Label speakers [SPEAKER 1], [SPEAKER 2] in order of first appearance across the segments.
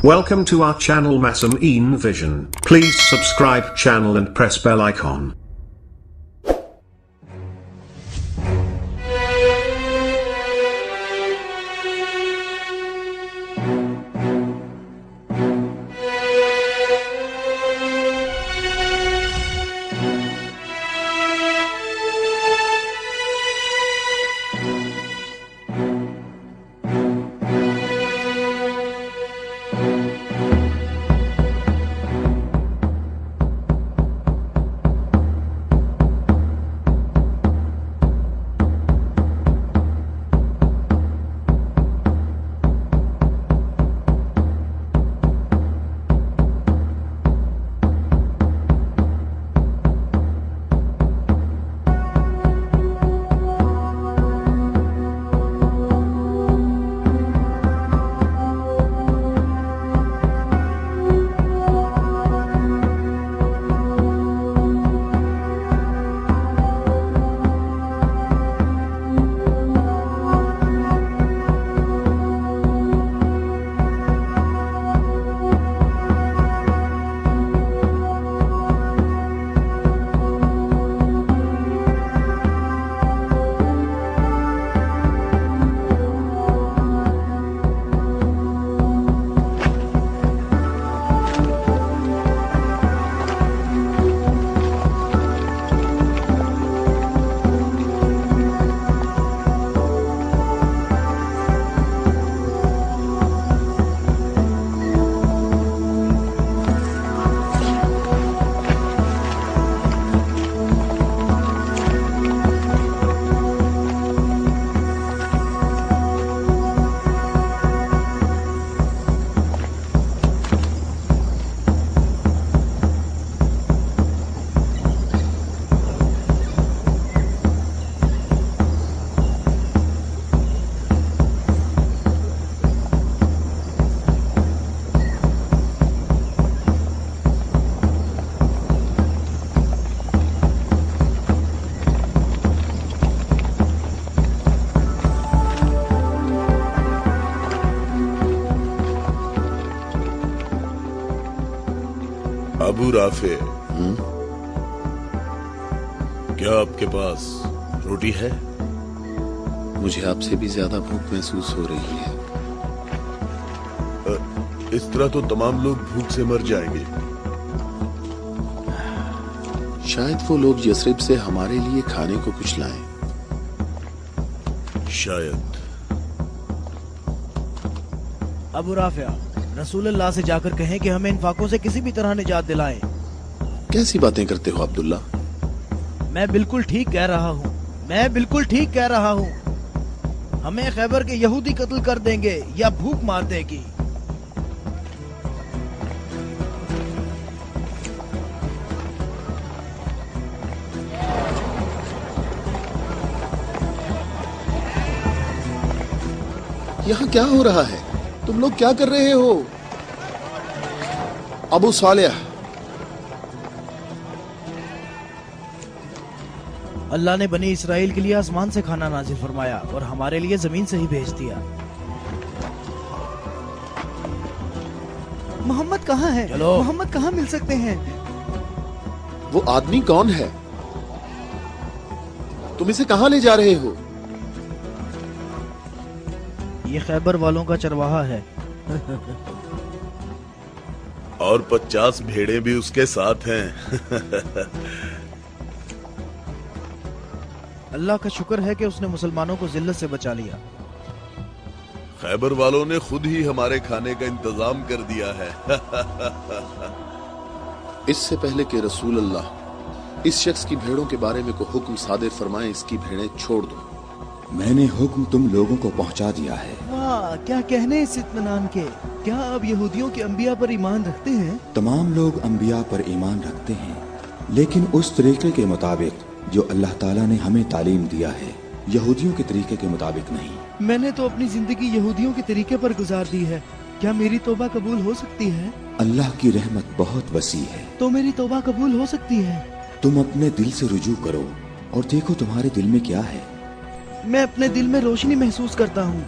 [SPEAKER 1] Welcome to our channel Masam Vision. Please subscribe channel and press bell icon.
[SPEAKER 2] Abu Rafe, क्या आपके पास रोटी है?
[SPEAKER 3] मुझे आपसे भी ज्यादा भूख महसूस हो रही है।
[SPEAKER 2] इस तरह तो तमाम लोग भूख से मर जाएंगे।
[SPEAKER 3] शायद वो लोग यसरिब से हमारे लिए खाने को कुछ लाएं।
[SPEAKER 2] शायद।
[SPEAKER 4] अबू राफिया, रसूलुल्लाह से जाकर कहें कि हमें इन फाकों से किसी भी तरह निजात दिलाएं।
[SPEAKER 3] कैसी बातें करते हो अब्दुल्ला?
[SPEAKER 4] मैं बिल्कुल ठीक कह रहा हूँ, मैं बिल्कुल ठीक कह रहा हूँ। हमें खैबर के यहूदी कत्ल कर देंगे या भूख मार देगी।
[SPEAKER 3] यहाँ क्या हो रहा है? तुम लोग क्या कर रहे हो? अबू सालेह,
[SPEAKER 4] अल्लाह ने बनी इसराइल के लिए आसमान से खाना नाजिल फरमाया और हमारे लिए जमीन से ही भेज दिया।
[SPEAKER 5] मोहम्मद कहाँ है?
[SPEAKER 4] चलो।
[SPEAKER 5] मोहम्मद कहाँ मिल सकते हैं?
[SPEAKER 3] वो आदमी कौन है? तुम इसे कहाँ ले जा रहे हो?
[SPEAKER 4] ये खैबर वालों का चरवाहा है।
[SPEAKER 2] और 50 भेड़ें भी उसके साथ हैं।
[SPEAKER 4] अल्लाह का शुक्र है कि उसने मुसलमानों को जिल्लत से बचा लिया।
[SPEAKER 2] खैबर वालों ने खुद ही हमारे खाने का इंतजाम कर दिया है।
[SPEAKER 3] इससे पहले कि रसूल अल्लाह इस शख्स की भेड़ों के बारे में को हुक्म सादिर फरमाए, इसकी भेड़ें छोड़ दो।
[SPEAKER 6] मैंने हुक्म तुम लोगों को पहुंचा दिया है।
[SPEAKER 5] वाह, क्या कहने इस इत्मीनान के। क्या आप यहूदियों के अंबिया पर ईमान रखते हैं?
[SPEAKER 6] तमाम लोग अंबिया पर ईमान रखते हैं, लेकिन उस तरीके के मुताबिक जो अल्लाह ताला ने हमें तालीम दिया है, यहूदियों के तरीके के मुताबिक नहीं।
[SPEAKER 5] मैंने तो अपनी जिंदगी यहूदियों के तरीके पर गुजार दी है। क्या मेरी तौबा कबूल हो सकती है?
[SPEAKER 6] अल्लाह की रहमत बहुत वसी है।
[SPEAKER 5] तो मेरी तौबा कबूल हो सकती है?
[SPEAKER 6] तुम अपने दिल से रुजू करो और देखो तुम्हारे दिल में क्या है।
[SPEAKER 5] मैं अपने दिल में रोशनी महसूस करता हूँ।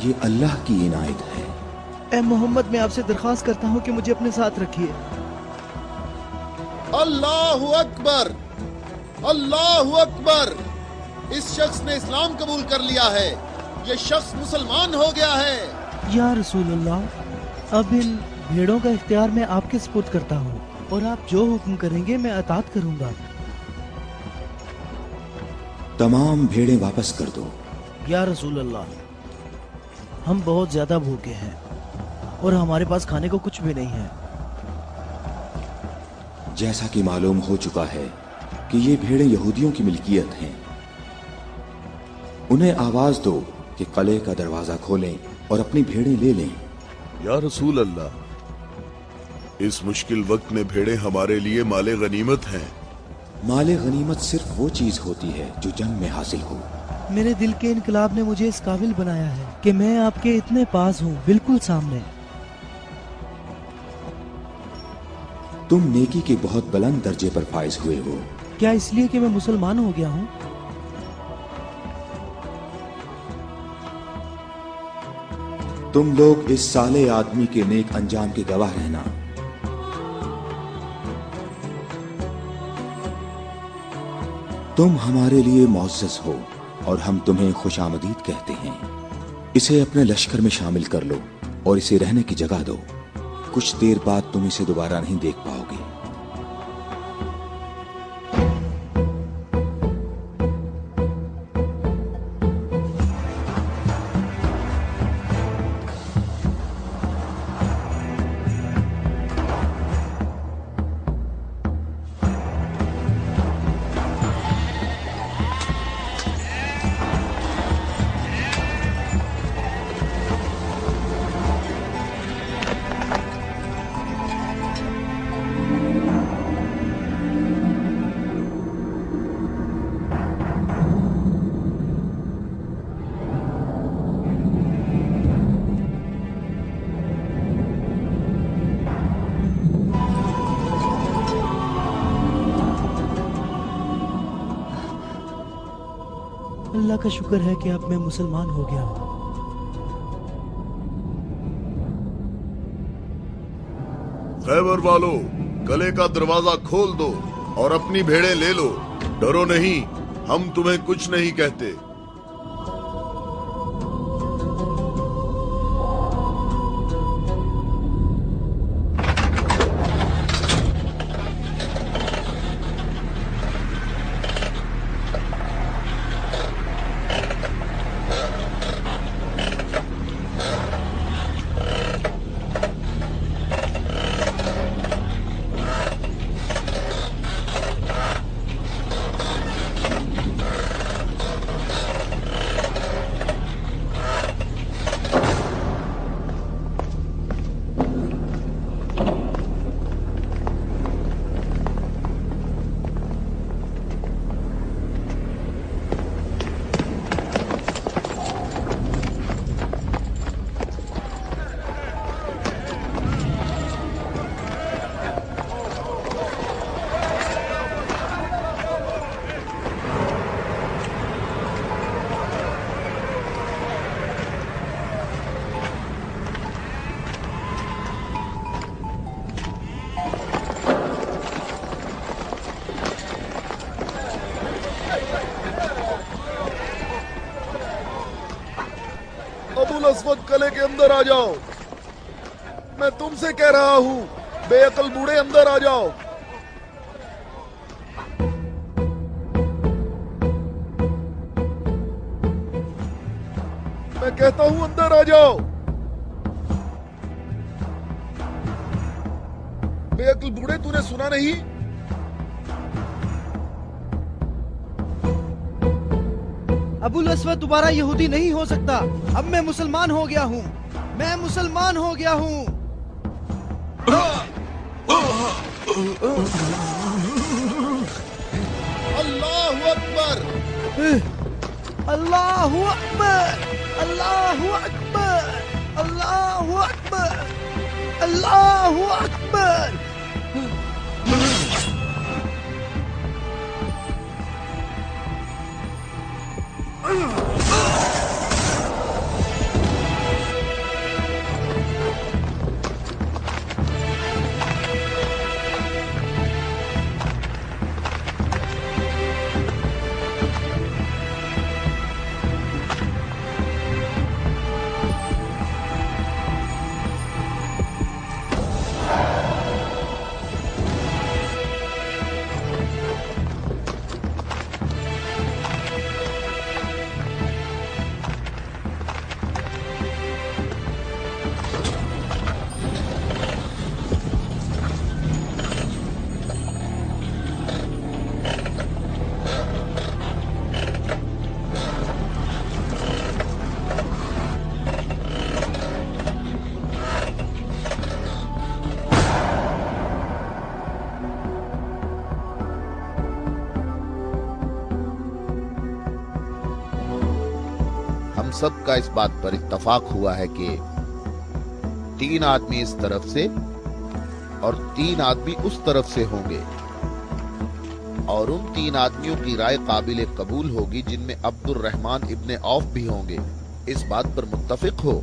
[SPEAKER 6] ये अल्लाह की इनायत है।
[SPEAKER 4] اے محمد میں آپ سے درخواست کرتا ہوں کہ مجھے اپنے ساتھ رکھیے.
[SPEAKER 3] اللہ اکبر، اللہ اکبر، اس شخص نے اسلام قبول کر لیا ہے، یہ شخص مسلمان ہو گیا ہے.
[SPEAKER 5] یا رسول اللہ، اب ان بھیڑوں کا اختیار میں آپ کے سپرد کرتا ہوں اور آپ جو حکم کریں گے میں اطاعت کروں گا.
[SPEAKER 6] تمام بھیڑیں واپس کر دو.
[SPEAKER 4] یا رسول اللہ، ہم بہت زیادہ بھوکے ہیں اور ہمارے پاس کھانے کو کچھ بھی نہیں ہے.
[SPEAKER 6] جیسا کہ معلوم ہو چکا ہے کہ یہ بھیڑیں یہودیوں کی ملکیت ہیں، انہیں آواز دو کہ قلعے کا دروازہ کھولیں اور اپنی بھیڑیں لے لیں.
[SPEAKER 2] یا رسول اللہ، اس مشکل وقت میں بھیڑیں ہمارے لیے مال غنیمت ہیں.
[SPEAKER 6] مال غنیمت صرف وہ چیز ہوتی ہے جو جنگ میں حاصل ہو.
[SPEAKER 5] میرے دل کے انقلاب نے مجھے اس قابل بنایا ہے کہ میں آپ کے اتنے پاس ہوں، بالکل سامنے.
[SPEAKER 6] تم نیکی کے بہت بلند درجے پر فائز ہوئے ہو.
[SPEAKER 5] کیا اس لیے کہ میں مسلمان ہو گیا ہوں؟
[SPEAKER 6] تم لوگ اس صالح آدمی کے نیک انجام کے گواہ رہنا. تم ہمارے لیے معزز ہو اور ہم تمہیں خوش آمدید کہتے ہیں. اسے اپنے لشکر میں شامل کر لو اور اسے رہنے کی جگہ دو. کچھ دیر بعد تم اسے دوبارہ نہیں دیکھ پاؤ گے.
[SPEAKER 5] اللہ کا شکر ہے کہ اب میں مسلمان ہو گیا ہوں.
[SPEAKER 2] خیبر والو، قلعے کا دروازہ کھول دو اور اپنی بھیڑیں لے لو. ڈرو نہیں، ہم تمہیں کچھ نہیں کہتے. الاسود قلعے کے اندر آ جاؤ. میں تم سے کہہ رہا ہوں، بے عقل بوڑھے اندر آ جاؤ. میں کہتا ہوں اندر آ جاؤ. بے عقل بوڑھے، تو نے سنا نہیں؟
[SPEAKER 4] ابو الاسود دوبارہ یہودی نہیں ہو سکتا. اب میں مسلمان ہو گیا ہوں، میں مسلمان ہو گیا ہوں.
[SPEAKER 3] اللہ اکبر،
[SPEAKER 4] اللہ اکبر، اللہ اکبر، اللہ اکبر، اللہ اکبر.
[SPEAKER 3] सबका इस बात पर इत्तफाक हुआ है कि 3 आदमी इस तरफ से और 3 आदमी उस तरफ से होंगे, और उन 3 आदमियों की राय काबिल कबूल होगी जिनमें अब्दुल रहमान इब्ने औफ भी होंगे। इस बात पर मुत्तफिक हो?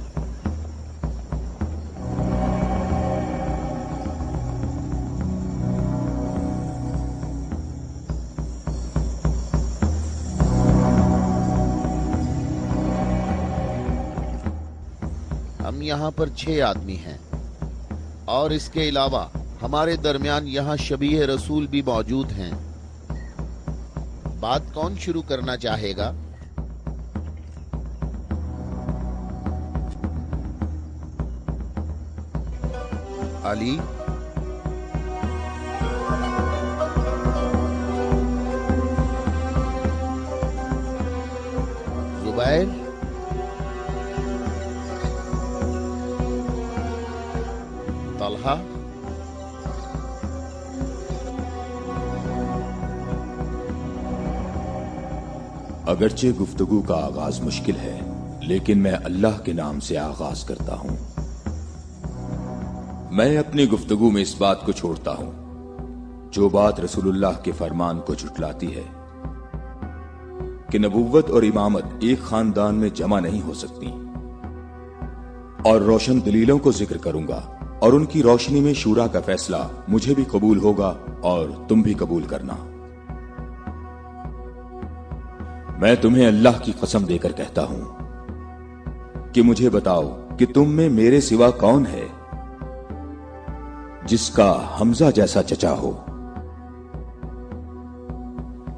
[SPEAKER 3] हम यहाँ पर 6 आदमी हैं और इसके अलावा हमारे दरमियान यहाँ शबीह रसूल भी मौजूद हैं। बात कौन शुरू करना चाहेगा? अली? जुबैर? तलहा?
[SPEAKER 6] अगरचे गुफ्तगू का आगाज मुश्किल है, लेकिन मैं अल्लाह के नाम से आगाज करता हूं। मैं अपनी गुफ्तगू में इस बात को छोड़ता हूं जो बात रसूलुल्लाह के फरमान को झुटलाती है कि नबुव्वत और इमामत एक खानदान में जमा नहीं हो सकती, और रोशन दलीलों को जिक्र करूंगा और उनकी रोशनी में शूरा का फैसला मुझे भी कबूल होगा और तुम भी कबूल करना। मैं तुम्हें अल्लाह की कसम देकर कहता हूं कि मुझे बताओ कि तुम में मेरे सिवा कौन है जिसका हमजा जैसा चचा हो,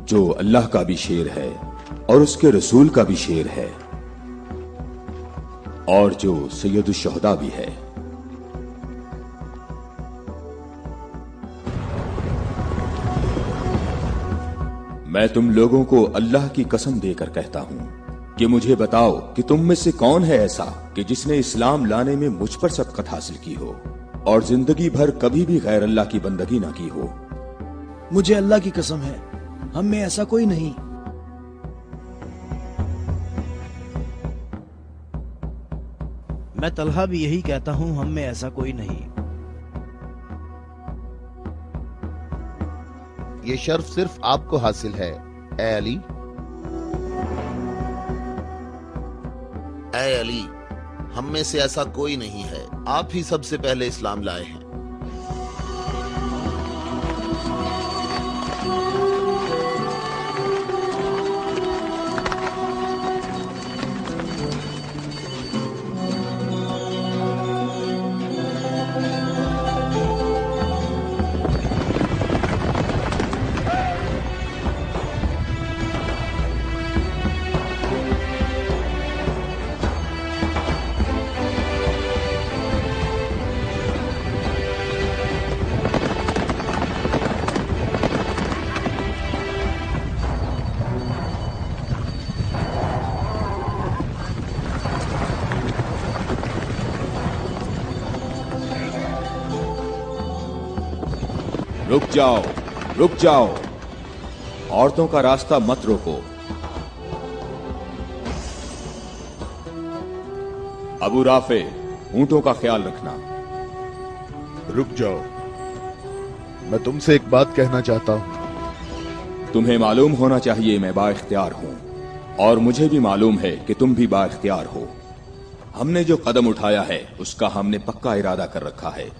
[SPEAKER 6] जो अल्लाह का भी शेर है और उसके रसूल का भी शेर है, और जो सैयदुश शुहदा भी है। मैं तुम लोगों को अल्लाह की कसम देकर कहता हूं कि मुझे बताओ कि तुम में से कौन है ऐसा कि जिसने इस्लाम लाने में मुझ पर सबकत हासिल की हो और जिंदगी भर कभी भी गैर अल्लाह की बंदगी ना की हो।
[SPEAKER 4] मुझे अल्लाह की कसम है, हम में ऐसा कोई नहीं। मैं तलहा भी यही कहता हूं, हम में ऐसा कोई नहीं।
[SPEAKER 3] ये शर्फ सिर्फ आपको हासिल है, ए अली। ए अली, हम में से ऐसा कोई नहीं है, आप ही सबसे पहले इस्लाम लाए हैं।
[SPEAKER 6] रुक जाओ, औरतों का रास्ता मत रोको। अबू राफे, ऊंटों का ख्याल रखना।
[SPEAKER 2] रुक जाओ, मैं तुमसे एक बात कहना चाहता हूं।
[SPEAKER 6] तुम्हें मालूम होना चाहिए मैं बाइख्तियार हूं, और मुझे भी मालूम है कि तुम भी बाइख्तियार हो। हमने जो कदम उठाया है उसका हमने पक्का इरादा कर रखा है,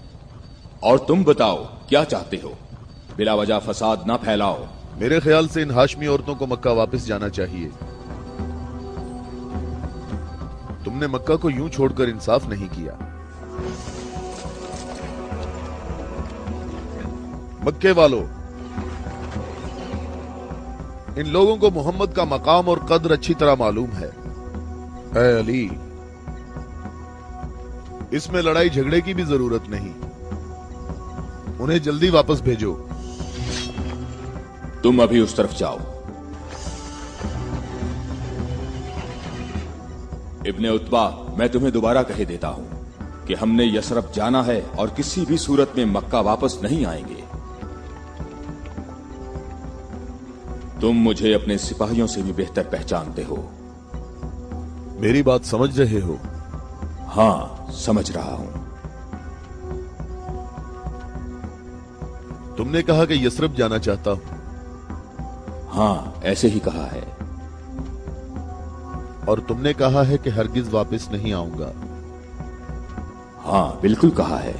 [SPEAKER 6] और तुम बताओ क्या चाहते हो? बिला वजह फसाद ना फैलाओ।
[SPEAKER 2] मेरे ख्याल से इन हाशमी औरतों को मक्का वापस जाना चाहिए। तुमने मक्का को यूं छोड़कर इंसाफ नहीं किया। मक्के वालों, इन लोगों को मोहम्मद का मकाम और कद्र अच्छी तरह मालूम है। ऐ अली, इसमें लड़ाई झगड़े की भी जरूरत नहीं, उन्हें जल्दी वापस भेजो।
[SPEAKER 6] तुम अभी उस तरफ जाओ। इब्ने उत्बा, मैं तुम्हें दोबारा कह देता हूं कि हमने यसरफ जाना है और किसी भी सूरत में मक्का वापस नहीं आएंगे। तुम मुझे अपने सिपाहियों से भी बेहतर पहचानते हो।
[SPEAKER 2] मेरी बात समझ रहे हो?
[SPEAKER 6] हाँ, समझ रहा हूं।
[SPEAKER 2] तुमने कहा कि यस्रब जाना चाहता हूं,
[SPEAKER 6] हाँ, ऐसे ही कहा है।
[SPEAKER 2] और तुमने कहा है कि हरगिज वापस नहीं आऊंगा।
[SPEAKER 6] हाँ, बिल्कुल कहा है।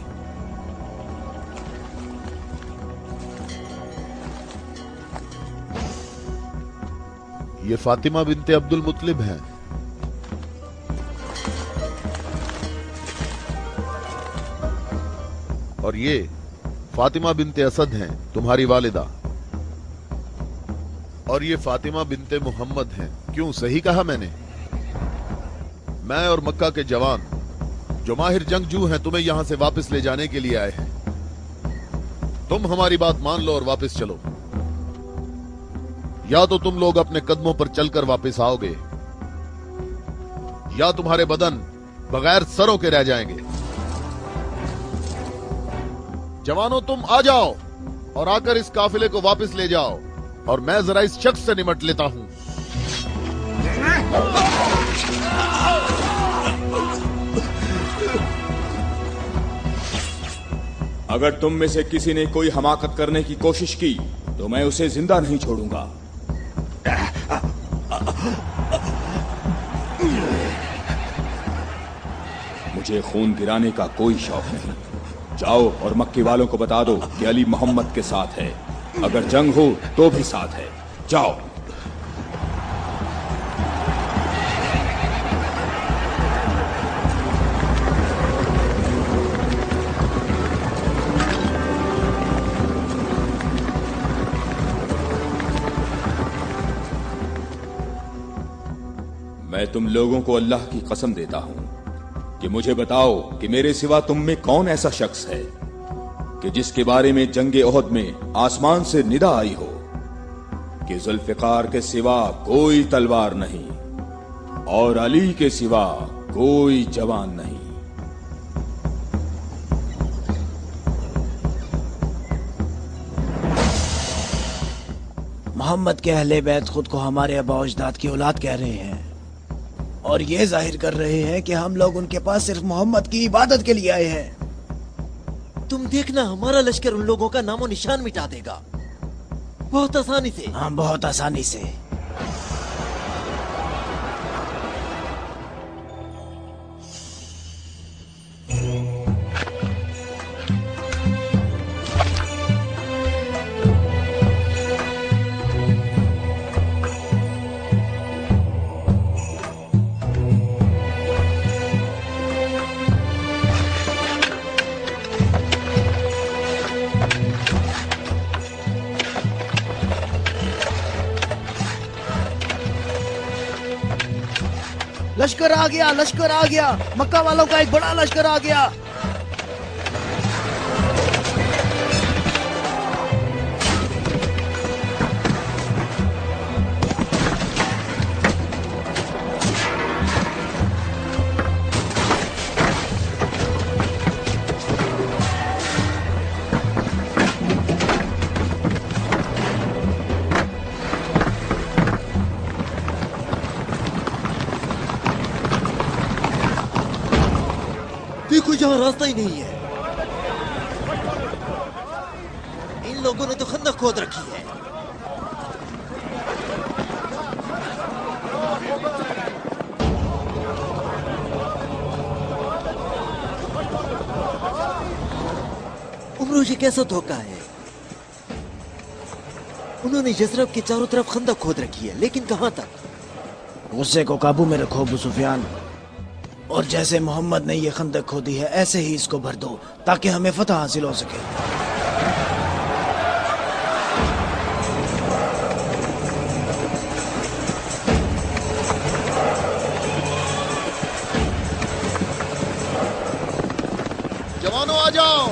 [SPEAKER 2] ये फातिमा बिनते अब्दुल मुत्तलिब हैं। और ये फातिमा बिनते असद हैं, तुम्हारी वालिदा। और ये फातिमा बिनते मोहम्मद हैं। क्यों, सही कहा मैंने? मैं और मक्का के जवान जो माहिर जंगजू हैं तुम्हें यहां से वापस ले जाने के लिए आए हैं। तुम हमारी बात मान लो और वापस चलो, या तो तुम लोग अपने कदमों पर चलकर वापस आओगे, या तुम्हारे बदन बगैर सरों के रह जाएंगे। जवानों, तुम आ जाओ और आकर इस काफिले को वापस ले जाओ, और मैं जरा इस शख्स से निमट लेता हूं।
[SPEAKER 6] अगर तुम में से किसी ने कोई हमाकत करने की कोशिश की तो मैं उसे जिंदा नहीं छोड़ूंगा। मुझे खून गिराने का कोई शौक नहीं। जाओ और मक्के वालों को बता दो कि अली मोहम्मद के साथ है। अगर जंग हो तो भी साथ है। जाओ। मैं तुम लोगों को अल्लाह की कसम देता हूं कि मुझे बताओ कि मेरे सिवा तुम में कौन ऐसा शख्स है कि जिसके बारे में जंगे ओहद में आसमान से निदा आई हो कि जुल्फिकार के सिवा कोई तलवार नहीं और अली के सिवा कोई जवान नहीं।
[SPEAKER 4] मोहम्मद के अहले बैत खुद को हमारे आबा अजदाद की औलाद कह रहे हैं और ये जाहिर कर रहे हैं कि हम लोग उनके पास सिर्फ मोहम्मद की इबादत के लिए आए हैं।
[SPEAKER 7] तुम देखना, हमारा लश्कर उन लोगों का नामो निशान मिटा देगा, बहुत आसानी से।
[SPEAKER 4] हाँ, बहुत आसानी से। लश्कर आ गया, लश्कर आ गया, मक्का वालों का एक बड़ा लश्कर आ गया।
[SPEAKER 7] देखो, यहाँ रास्ता ही नहीं है। इन लोगों ने तो खंदक खोद रखी है। उमरो, ये कैसा धोखा है? उन्होंने यसरब के चारों तरफ खंदक खोद रखी है, लेकिन कहां तक?
[SPEAKER 4] गुस्से को काबू में रखो अबू सुफियान, और जैसे मोहम्मद ने ये खंदक खोदी है ऐसे ही इसको भर दो ताकि हमें फतह हासिल हो सके।
[SPEAKER 2] जवानों, आ जाओ।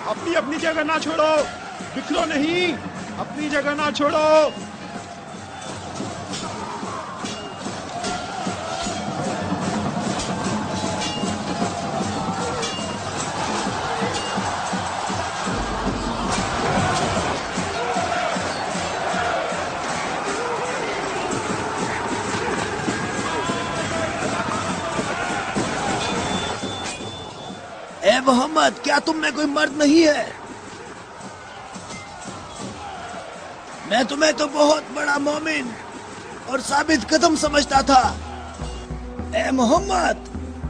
[SPEAKER 8] अपनी अपनी जगह जगह ना छोड़ो, बिखरो नहीं, अपनी जगह ना छोड़ो।
[SPEAKER 4] ए मोहम्मद, क्या तुम में कोई मर्द नहीं है? मैं तुम्हें तो बहुत बड़ा मोमिन और साबित कदम समझता था। ए मोहम्मद,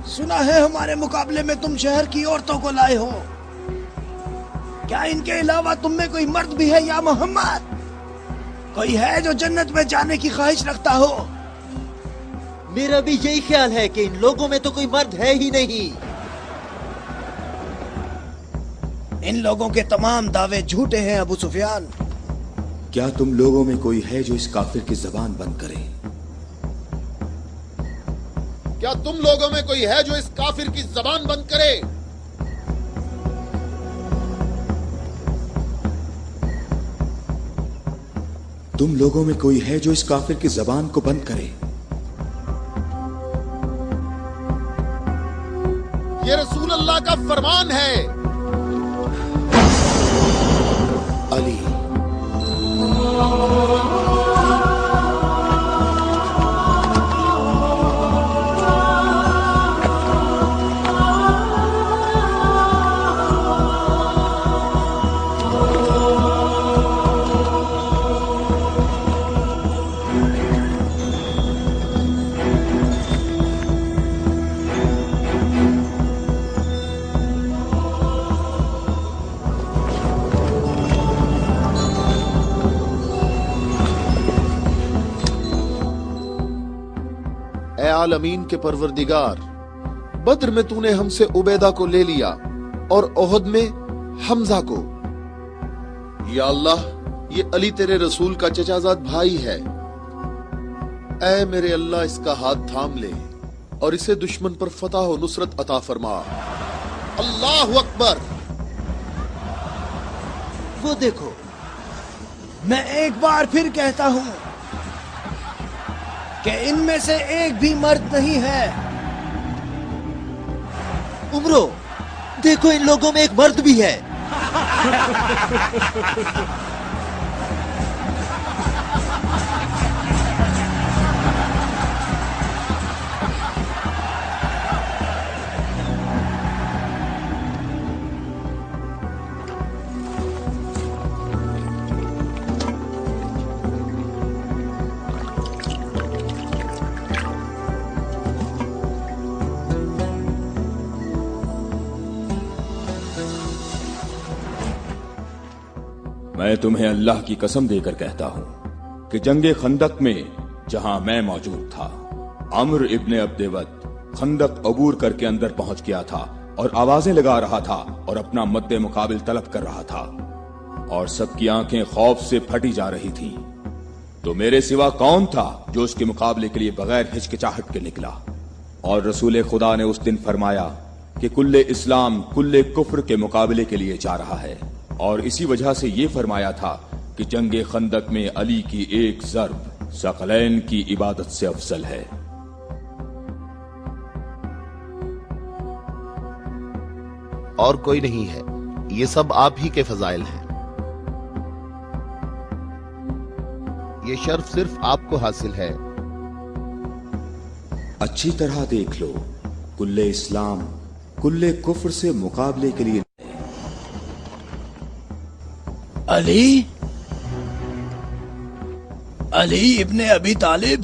[SPEAKER 4] सुना है हमारे मुकाबले में तुम शहर की औरतों को लाए हो। क्या इनके अलावा तुम में कोई मर्द भी है या मोहम्मद? कोई है जो जन्नत में जाने की ख्वाहिश रखता हो?
[SPEAKER 7] मेरा भी यही ख्याल है कि इन लोगों में तो कोई मर्द है ही नहीं।
[SPEAKER 4] इन लोगों के तमाम दावे झूठे हैं अबू सुफियान।
[SPEAKER 6] क्या तुम लोगों में कोई है जो इस काफिर की जबान बंद करे?
[SPEAKER 3] क्या तुम लोगों में कोई है जो इस काफिर की जबान बंद करे?
[SPEAKER 6] तुम लोगों में कोई है जो इस काफिर की जबान को बंद करे?
[SPEAKER 3] ये रसूल अल्लाह का फरमान है।
[SPEAKER 6] अली,
[SPEAKER 3] ए आलमीन के परवरदिगार, बद्र में तूने हमसे उबैदा को ले लिया और ओहद में हमजा को। या अल्लाह, ये अली तेरे रसूल का चचाजाद भाई है। ऐ मेरे अल्लाह, इसका हाथ थाम ले और इसे दुश्मन पर फतह और नुसरत अता फरमा। अल्लाह अकबर।
[SPEAKER 7] वो देखो,
[SPEAKER 4] मैं एक बार फिर कहता हूँ कि इनमें से एक भी मर्द नहीं है।
[SPEAKER 7] उमरो, देखो इन लोगों में एक मर्द भी है।
[SPEAKER 6] मैं तुम्हें अल्लाह की कसम देकर कहता हूं कि जंगे खंदक में जहां मैं मौजूद था, अम्र इब्ने अब्देवत खंदक अबूर करके अंदर पहुंच गया था और आवाजें लगा रहा था और अपना मद्दे मुकाबिल तलब कर रहा था और सबकी आंखें खौफ से फटी जा रही थीं। तो मेरे सिवा कौन था जो उसके मुकाबले के लिए बगैर हिचकिचाहट के निकला? और रसूल खुदा ने उस दिन फरमाया कि कुल्ले इस्लाम कुल्ले कुफ्र के मुकाबले के लिए जा रहा है, और इसी वजह से ये फरमाया था कि जंगे खंदक में अली की एक ज़र्ब सकलैन की इबादत से अफजल है।
[SPEAKER 3] और कोई नहीं है, ये सब आप ही के फजाइल हैं। ये शर्फ सिर्फ आपको हासिल है।
[SPEAKER 6] अच्छी तरह देख लो, कुल्ले इस्लाम कुल्ले कुफ्र से मुकाबले के लिए
[SPEAKER 4] अली, अली इब्ने अबी तालिब।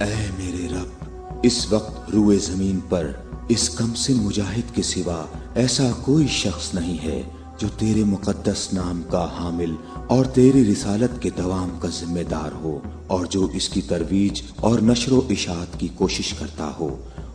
[SPEAKER 6] ऐ मेरे रब, इस वक्त रुए जमीन पर इस कमसिन मुजाहिद के सिवा ऐसा कोई शख्स नहीं है जो तेरे मुकद्दस नाम का हामिल और तेरी रिसालत के दवाम का जिम्मेदार हो, और जो इसकी तरवीज और नशरो इशात की कोशिश करता हो,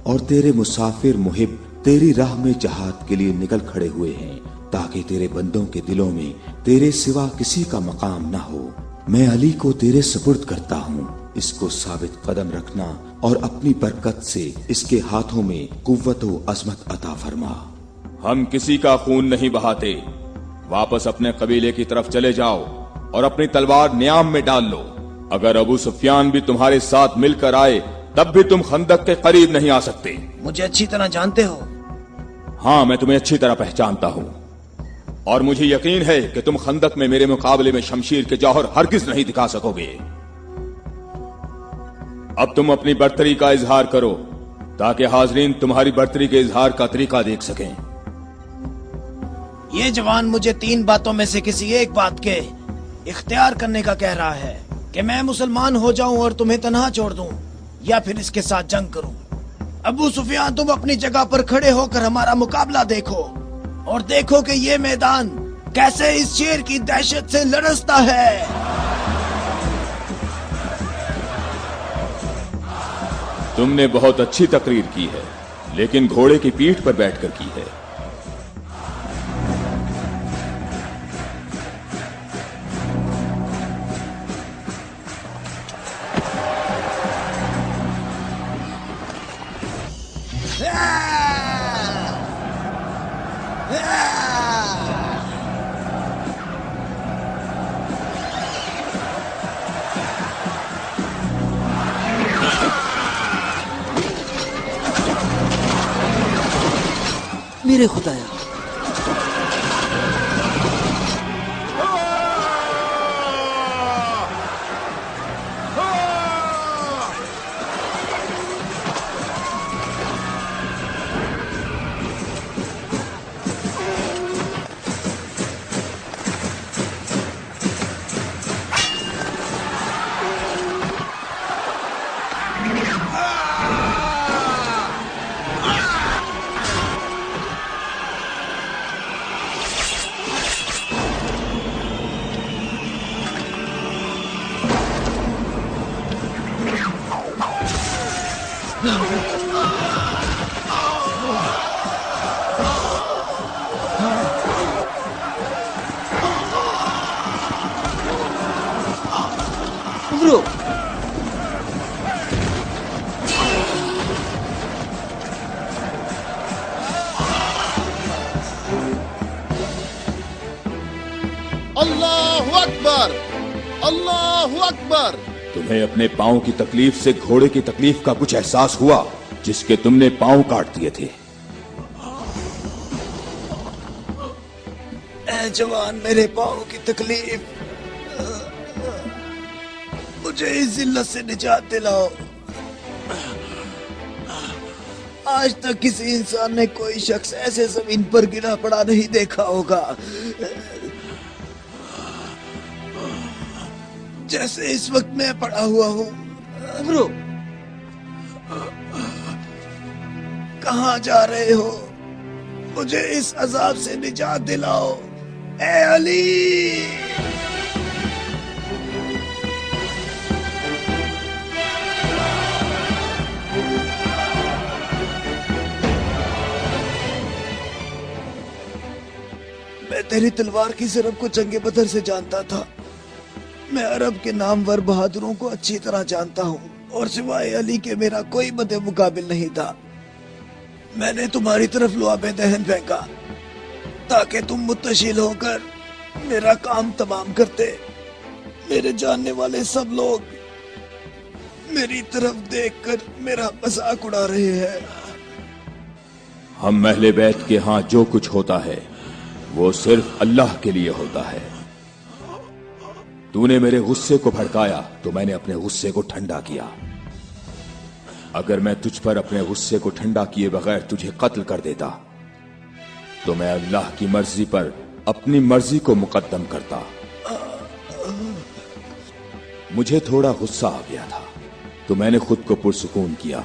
[SPEAKER 6] और तेरे मुसाफिर मुहिब तेरी राह में जहाद के लिए निकल खड़े हुए हैं ताकि तेरे बंदों के दिलों में तेरे सिवा किसी का मकाम ना हो। मैं अली को तेरे सुपुर्द करता हूँ, इसको साबित कदम रखना और अपनी बरकत से इसके हाथों में कुव्वत व अजमत अता फरमा।
[SPEAKER 9] हम किसी का खून नहीं बहाते, वापस अपने कबीले की तरफ चले जाओ और अपनी तलवार न्याम में डाल लो। अगर अबू सुफियान भी तुम्हारे साथ मिलकर आए तब भी तुम खंदक के करीब नहीं आ सकते।
[SPEAKER 4] मुझे अच्छी तरह जानते हो।
[SPEAKER 9] हाँ, मैं तुम्हें अच्छी तरह पहचानता हूँ और मुझे यकीन है कि तुम खंदक में मेरे मुकाबले में शमशीर के जौहर हरगिज नहीं दिखा सकोगे। अब तुम अपनी बर्तरी का इजहार करो ताकि हाजरीन तुम्हारी बर्तरी के इजहार का तरीका देख सकें।
[SPEAKER 4] ये जवान मुझे 3 बातों में से किसी एक बात के इख्तियार करने का कह रहा है कि मैं मुसलमान हो जाऊं और तुम्हें तन्हा छोड़ दूं या फिर इसके साथ जंग करूं। अबू सुफियान, तुम अपनी जगह पर खड़े होकर हमारा मुकाबला देखो और देखो कि ये मैदान कैसे इस शेर की दहशत से लरसता है।
[SPEAKER 9] तुमने बहुत अच्छी तकरीर की है, लेकिन घोड़े की पीठ पर बैठकर की है।
[SPEAKER 7] मेरे खुदाया, उमरो,
[SPEAKER 3] अल्लाहु अकबर, अल्लाहु अकबर।
[SPEAKER 9] तुम्हें अपने पांव की तकलीफ से घोड़े की तकलीफ का कुछ एहसास हुआ जिसके तुमने पांव काट दिए थे।
[SPEAKER 4] ऐ जवान, मेरे पाँव की तकलीफ, मुझे इस जिल्लत से निजात दिलाओ। आज तक किसी इंसान ने कोई शख्स ऐसे जमीन पर गिरा पड़ा नहीं देखा होगा जैसे इस वक्त मैं पड़ा हुआ हूँ।
[SPEAKER 7] उमरो,
[SPEAKER 4] कहाँ जा रहे हो? मुझे इस अजाब से निजात दिलाओ, ए अली। मैं तेरी तलवार की सिर्फ को जंगे बदर से जानता था। मैं अरब के नामवर बहादुरों को अच्छी तरह जानता हूँ और सिवाय अली के मेरा कोई मदे मुकाबिल नहीं था। मैंने तुम्हारी तरफ लुआबे दहन फेंका ताकि तुम मुत्तशिल होकर मेरा काम तमाम करते। मेरे जानने वाले सब लोग मेरी तरफ देखकर मेरा मजाक उड़ा रहे हैं।
[SPEAKER 9] हम अहले बैत के यहाँ जो कुछ होता है वो सिर्फ अल्लाह के लिए होता है। तूने मेरे गुस्से को भड़काया तो मैंने अपने गुस्से को ठंडा किया। अगर मैं तुझ पर अपने गुस्से को ठंडा किए बगैर तुझे कत्ल कर देता तो मैं अल्लाह की मर्जी पर अपनी मर्जी को मुकद्दम करता। मुझे थोड़ा गुस्सा आ गया था तो मैंने खुद को पुरसुकून किया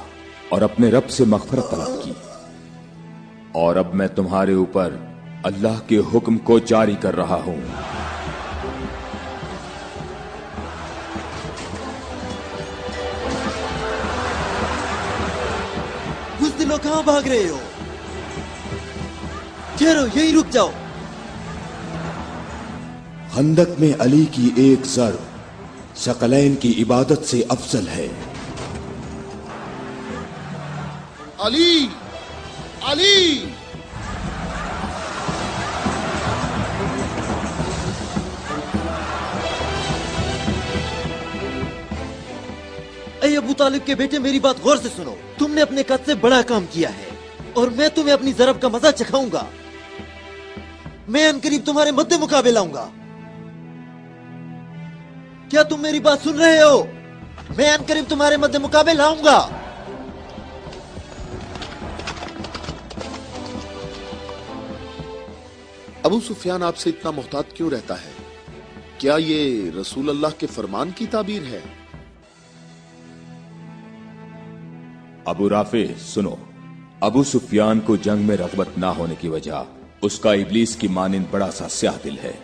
[SPEAKER 9] और अपने रब से मग़फ़िरत तलब की। और अब मैं तुम्हारे ऊपर अल्लाह के हुक्म को जारी कर रहा हूं।
[SPEAKER 7] बुज़दिलों, कहां भाग रहे हो? ठहरो, यहीं रुक जाओ।
[SPEAKER 6] खंदक में अली की एक ज़र्ब सकलैन की इबादत से अफजल है।
[SPEAKER 3] अली, अली।
[SPEAKER 7] ऐ अबू तालिब के बेटे, मेरी बात गौर से सुनो। तुमने अपने कद से बड़ा काम किया है और मैं तुम्हें अपनी ज़रब का मजा चखाऊंगा। मैं अनकरीब तुम्हारे मद्दे मुकाबले लाऊंगा। क्या तुम मेरी बात सुन रहे हो? मैं अनकरीब तुम्हारे मद्दे मुकाबले लाऊंगा।
[SPEAKER 3] अबू सुफियान आपसे इतना मोहतात क्यों रहता है? क्या ये रसूल अल्लाह के फरमान की ताबीर है?
[SPEAKER 9] अबू राफे सुनो, अबू सुफियान को जंग में रगबत ना होने की वजह उसका इब्लीस की मानिंद बड़ा सा स्याह दिल है।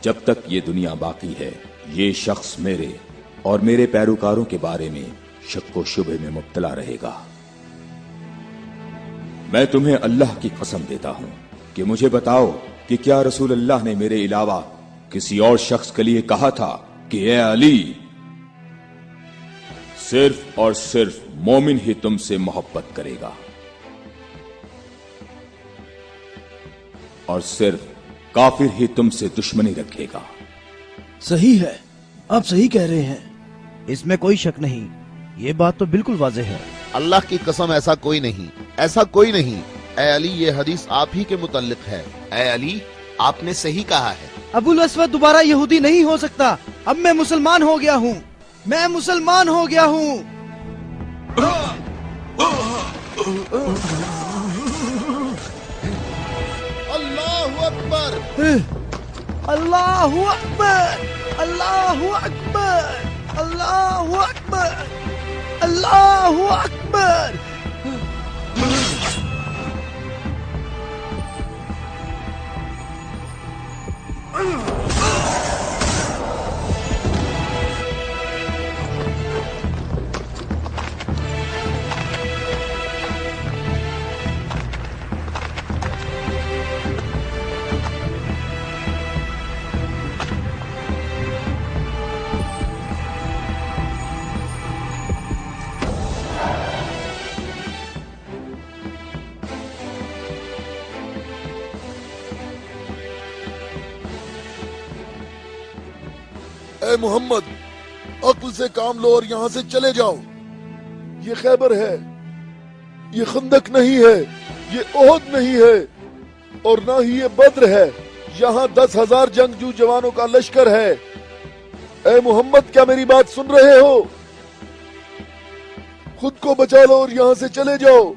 [SPEAKER 9] जब तक ये दुनिया बाकी है, ये शख्स मेरे और मेरे पैरोकारों के बारे में शक व शुबे में मुब्तला रहेगा। मैं तुम्हें अल्लाह की कसम देता हूं कि मुझे बताओ कि क्या रसूल अल्लाह ने मेरे अलावा किसी और शख्स के लिए कहा था कि ए अली, सिर्फ और सिर्फ मोमिन ही तुमसे मोहब्बत करेगा और सिर्फ काफिर ही तुमसे दुश्मनी रखेगा।
[SPEAKER 4] सही है, आप सही कह रहे हैं, इसमें कोई शक नहीं। ये बात तो बिल्कुल वाज़ेह है।
[SPEAKER 3] अल्लाह की कसम, ऐसा कोई नहीं, ऐसा कोई नहीं। ए अली, ये हदीस आप ही के मुतल्लिक है।
[SPEAKER 10] ए अली, आपने सही कहा है।
[SPEAKER 4] अबुल अस्वद दोबारा यहूदी नहीं हो सकता। अब मैं मुसलमान हो गया हूँ, मैं मुसलमान हो गया हूँ।
[SPEAKER 3] अल्लाहु अकबर,
[SPEAKER 4] अल्लाहु अकबर, अल्लाहु अकबर, अल्लाहु अकबर, अल्लाहु अकबर।
[SPEAKER 2] ए मोहम्मद, अक्ल से काम लो और यहाँ से चले जाओ। ये खैबर है, ये खंदक नहीं है, ये ओहद नहीं है और ना ही ये बद्र है। यहाँ 10,000 जंगजू जवानों का लश्कर है। ए मोहम्मद, क्या मेरी बात सुन रहे हो? खुद को बचा लो और यहाँ से चले जाओ।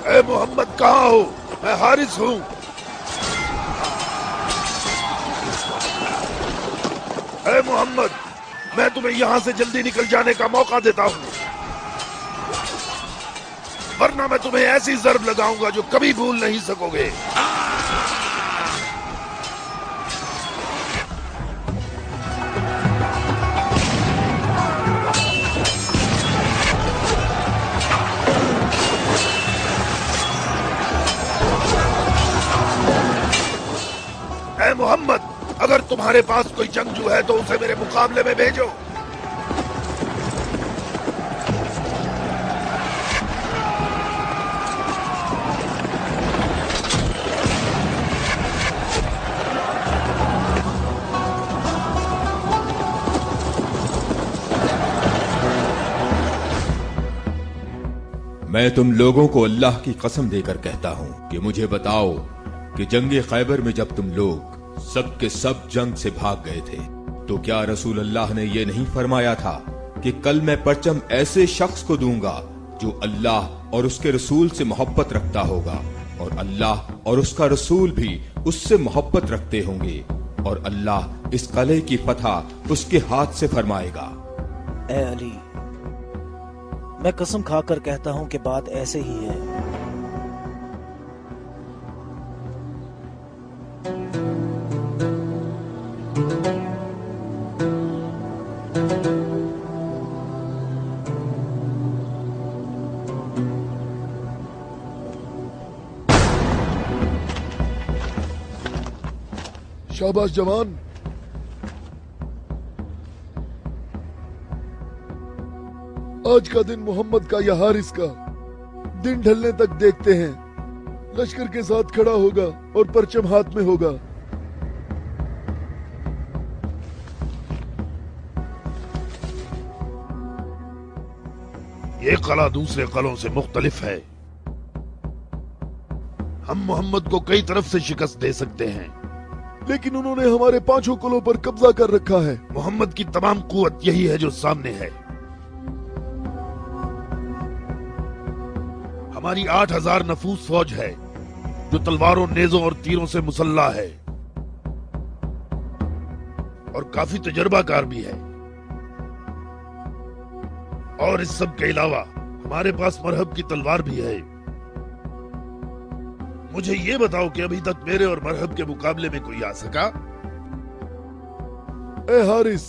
[SPEAKER 2] ए मोहम्मद, कहाँ हो? मैं हारिस हूँ। ए मोहम्मद, मैं तुम्हें यहाँ से जल्दी निकल जाने का मौका देता हूँ, वरना मैं तुम्हें ऐसी ज़र्ब लगाऊंगा जो कभी भूल नहीं सकोगे। ए मोहम्मद, अगर तुम्हारे पास कोई जंगजू है तो उसे मेरे मुकाबले में भेजो।
[SPEAKER 9] मैं तुम लोगों को अल्लाह की कसम देकर कहता हूं कि मुझे बताओ कि जंगे खैबर में जब तुम लोग सब के सब जंग से भाग गए थे तो क्या रसूल अल्लाह ने ये नहीं फरमाया था कि कल मैं परचम ऐसे शख्स को दूंगा जो अल्लाह और उसके रसूल से मोहब्बत रखता होगा और अल्लाह और उसका रसूल भी उससे मोहब्बत रखते होंगे और अल्लाह इस कले की फतह उसके हाथ से फरमाएगा।
[SPEAKER 4] ए अली, मैं कसम खाकर कहता हूं कि बात ऐसे ही है।
[SPEAKER 2] शाबाश जवान। आज का दिन मोहम्मद का या हारिस का दिन ढलने तक देखते हैं। लश्कर के साथ खड़ा होगा और परचम हाथ में होगा। ये कला दूसरे कलों से मुख्तलिफ है। हम मोहम्मद को कई तरफ से शिकस्त दे सकते हैं, लेकिन उन्होंने हमारे 5 कुलों पर कब्जा कर रखा है। मोहम्मद की तमाम कुव्वत यही है जो सामने है। हमारी 8000 नफूस फौज है जो तलवारों, नेजों और तीरों से मुसल्ला है और काफी तजर्बाकार भी है। और इस सब के अलावा हमारे पास मरहब की तलवार भी है। मुझे ये बताओ कि अभी तक मेरे और मरहब के मुकाबले में कोई आ सका? ए हारिस,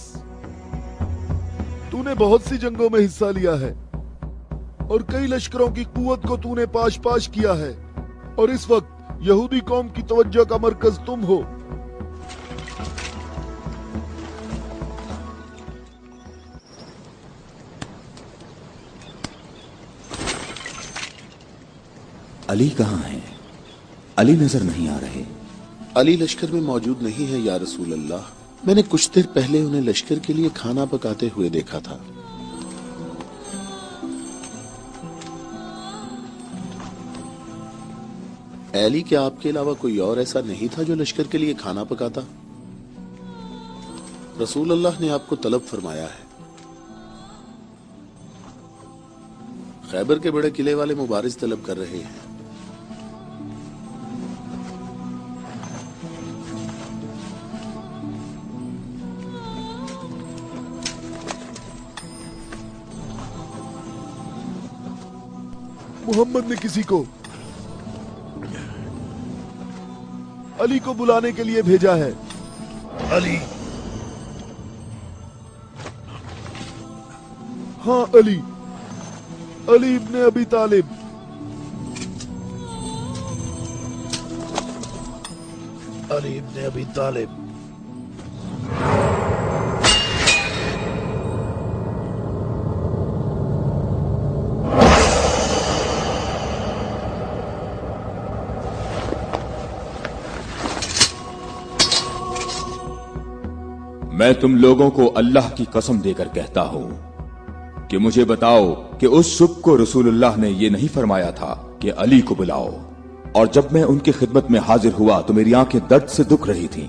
[SPEAKER 2] तूने बहुत सी जंगों में हिस्सा लिया है और कई लश्करों की कुव्वत को तूने पाश पाश किया है और इस वक्त यहूदी कौम की तवज्जो का मरकज तुम हो।
[SPEAKER 6] अली कहाँ हैं? अली नजर नहीं आ रहे।
[SPEAKER 3] अली लश्कर में मौजूद नहीं है या रसूल अल्लाह। मैंने कुछ देर पहले उन्हें लश्कर के लिए खाना पकाते हुए देखा था। अली, क्या आपके अलावा कोई और ऐसा नहीं था जो लश्कर के लिए खाना पकाता? रसूल अल्लाह ने आपको तलब फरमाया है। खैबर के बड़े किले वाले मुबारिज तलब कर रहे हैं।
[SPEAKER 2] मोहम्मद ने किसी को अली को बुलाने के लिए भेजा है। अली? हाँ, अली। अली इब्ने अबी तालिब। अली इब्ने अबी तालिब।
[SPEAKER 9] मैं तुम लोगों को अल्लाह की कसम देकर कहता हूं कि मुझे बताओ कि उस सुबह को रसूलुल्लाह ने यह नहीं फरमाया था कि अली को बुलाओ, और जब मैं उनकी खिदमत में हाजिर हुआ तो मेरी आंखें दर्द से दुख रही थीं।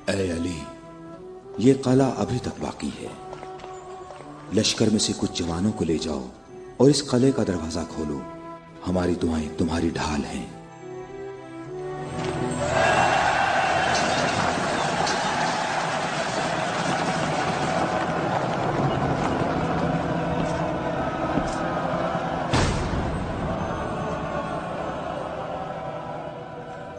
[SPEAKER 6] ऐ अली, ये कला अभी तक बाकी है। लश्कर में से कुछ जवानों को ले जाओ और इस कले का दरवाजा खोलो। हमारी दुआएं तुम्हारी ढाल हैं।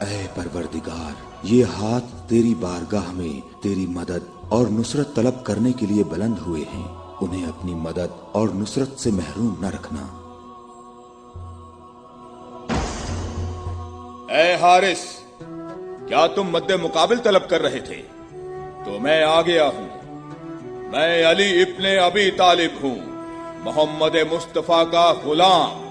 [SPEAKER 6] ऐ परवरदिगार, ये हाथ तेरी बारगाह में तेरी मदद और नुसरत तलब करने के लिए बुलंद हुए हैं। उन्हें अपनी मदद और नुसरत से महरूम न रखना।
[SPEAKER 9] ऐ हारिस, क्या तुम मद्दे मुकाबिल तलब कर रहे थे? तो मैं आ गया हूं। मैं अली इब्ने अबी तालिब हूं, मोहम्मद मुस्तफा का गुलाम।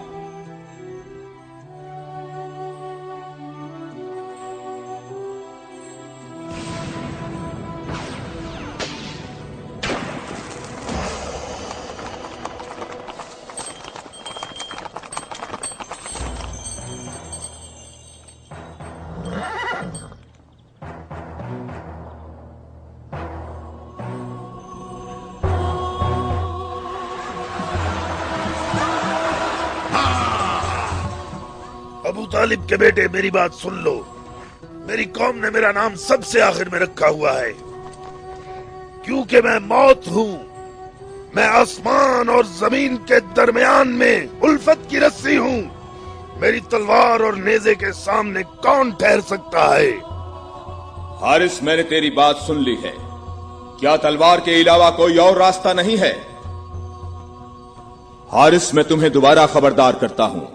[SPEAKER 11] तालिब के बेटे मेरी बात सुन लो। मेरी कौम ने मेरा नाम सबसे आखिर में रखा हुआ है क्योंकि मैं मौत हूँ। मैं आसमान और जमीन के दरमियान में उल्फत की रस्सी हूँ। मेरी तलवार और नेज़े के सामने कौन ठहर सकता है?
[SPEAKER 9] हारिस, मैंने तेरी बात सुन ली है। क्या तलवार के अलावा कोई और रास्ता नहीं है? हारिस, मैं तुम्हें दोबारा खबरदार करता हूं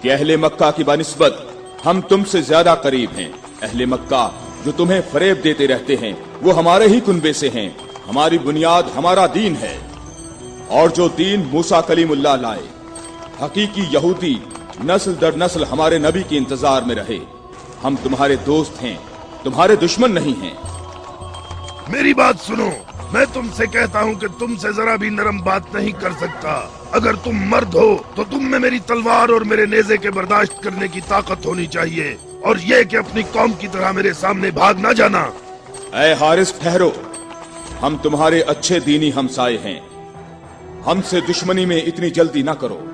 [SPEAKER 9] कि अहले मक्का की बनिस्बत हम तुमसे ज्यादा करीब हैं। अहले मक्का जो तुम्हें फरेब देते रहते हैं वो हमारे ही कुनबे से हैं। हमारी बुनियाद हमारा दीन है और जो दीन मूसा कलीमुल्लाह लाए, हकीकी यहूदी नस्ल दर नस्ल हमारे नबी के इंतजार में रहे। हम तुम्हारे दोस्त हैं, तुम्हारे दुश्मन नहीं हैं।
[SPEAKER 11] मेरी बात सुनो, मैं तुमसे कहता हूँ कि तुमसे जरा भी नरम बात नहीं कर सकता। अगर तुम मर्द हो तो तुम में मेरी तलवार और मेरे नेज़े के बर्दाश्त करने की ताकत होनी चाहिए और ये कि अपनी कौम की तरह मेरे सामने भाग ना जाना।
[SPEAKER 9] ऐ हारिस, ठहरो। हम तुम्हारे अच्छे दीनी हमसाए हैं। हमसे दुश्मनी में इतनी जल्दी ना करो।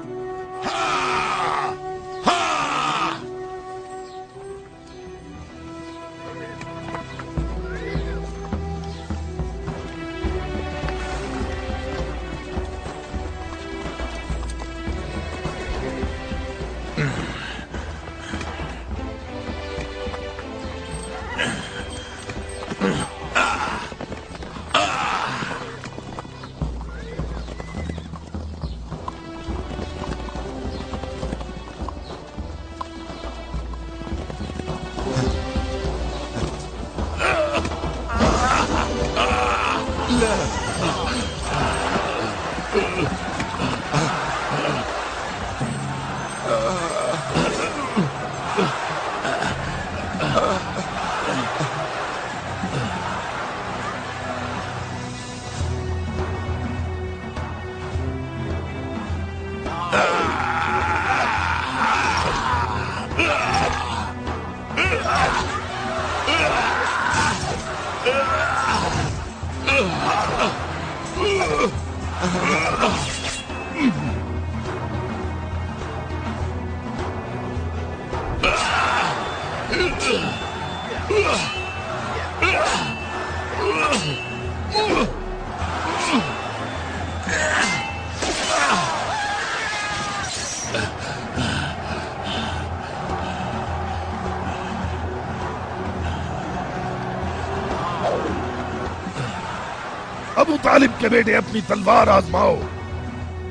[SPEAKER 11] अबू तालिब के बेटे अपनी तलवार आजमाओ।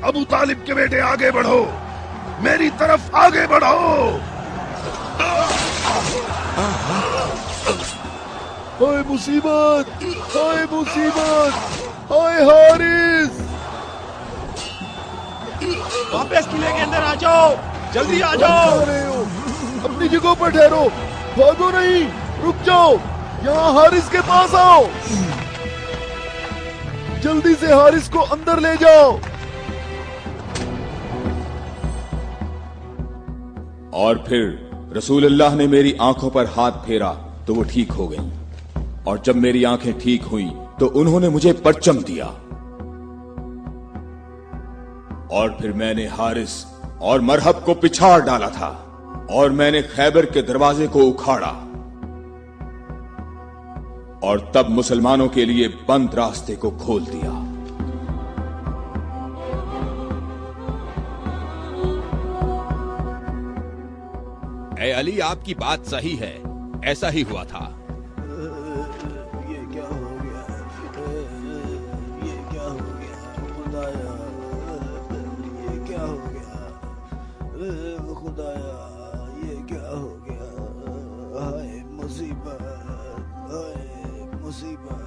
[SPEAKER 11] अबू तालिब के बेटे आगे बढ़ो, मेरी तरफ आगे बढ़ो।
[SPEAKER 2] हाय मुसीबत, हाय मुसीबत, हाय हारिस।
[SPEAKER 8] वापस किले के अंदर आ जाओ, जल्दी आ जाओ।
[SPEAKER 2] अपनी जगह पर ठहरो, भागो नहीं, रुक जाओ। यहाँ हारिस के पास आओ। जल्दी से हारिस को अंदर ले जाओ।
[SPEAKER 9] और फिर रसूलुल्लाह ने मेरी आंखों पर हाथ फेरा तो वो ठीक हो गईं। और जब मेरी आंखें ठीक हुईं तो उन्होंने मुझे परचम दिया। और फिर मैंने हारिस और मरहब को पिछाड़ डाला था और मैंने खैबर के दरवाजे को उखाड़ा और तब मुसलमानों के लिए बंद रास्ते को खोल दिया।
[SPEAKER 12] ऐ अली, आपकी बात सही है, ऐसा ही हुआ था।
[SPEAKER 4] ये क्या हो गया? ये क्या हो गया? खुदाया, ये क्या हो गया? खुदाया, ये क्या हो गया? हाय मुसीबत, हाय मुसीबत।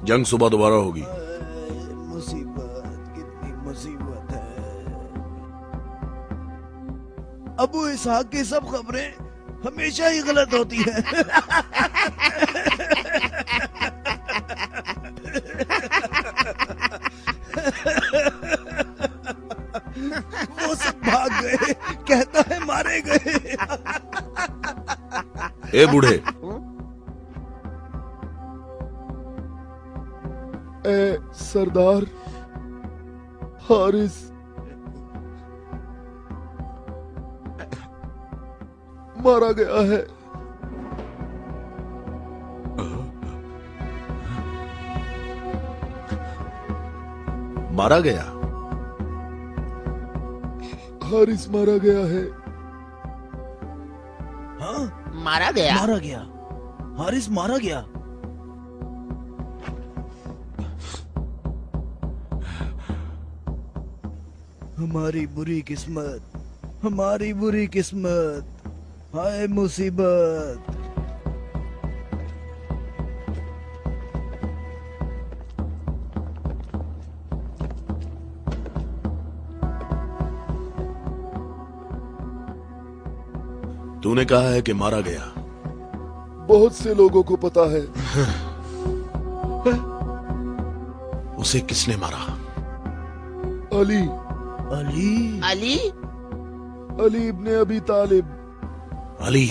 [SPEAKER 11] जंग सुबह दोबारा होगी।
[SPEAKER 4] मुसीबत, कितनी मुसीबत है। अबू इसहाक की सब खबरें हमेशा ही गलत होती हैं। वो सब भाग गए, कहता है मारे गए।
[SPEAKER 11] ए बूढ़े,
[SPEAKER 2] ए सरदार हारिस, मारा गया है। मारा गया? हारिस मारा गया है।
[SPEAKER 4] हाँ?
[SPEAKER 10] मारा गया?
[SPEAKER 4] मारा गया। हारिस मारा गया। हमारी बुरी किस्मत, हमारी बुरी किस्मत, हाय मुसीबत।
[SPEAKER 11] तूने कहा है कि मारा गया।
[SPEAKER 2] बहुत से लोगों को पता है।
[SPEAKER 11] उसे किसने मारा?
[SPEAKER 2] अली।
[SPEAKER 4] अली?
[SPEAKER 10] अली?
[SPEAKER 2] अली इब्ने अबी तालिब।
[SPEAKER 11] अली?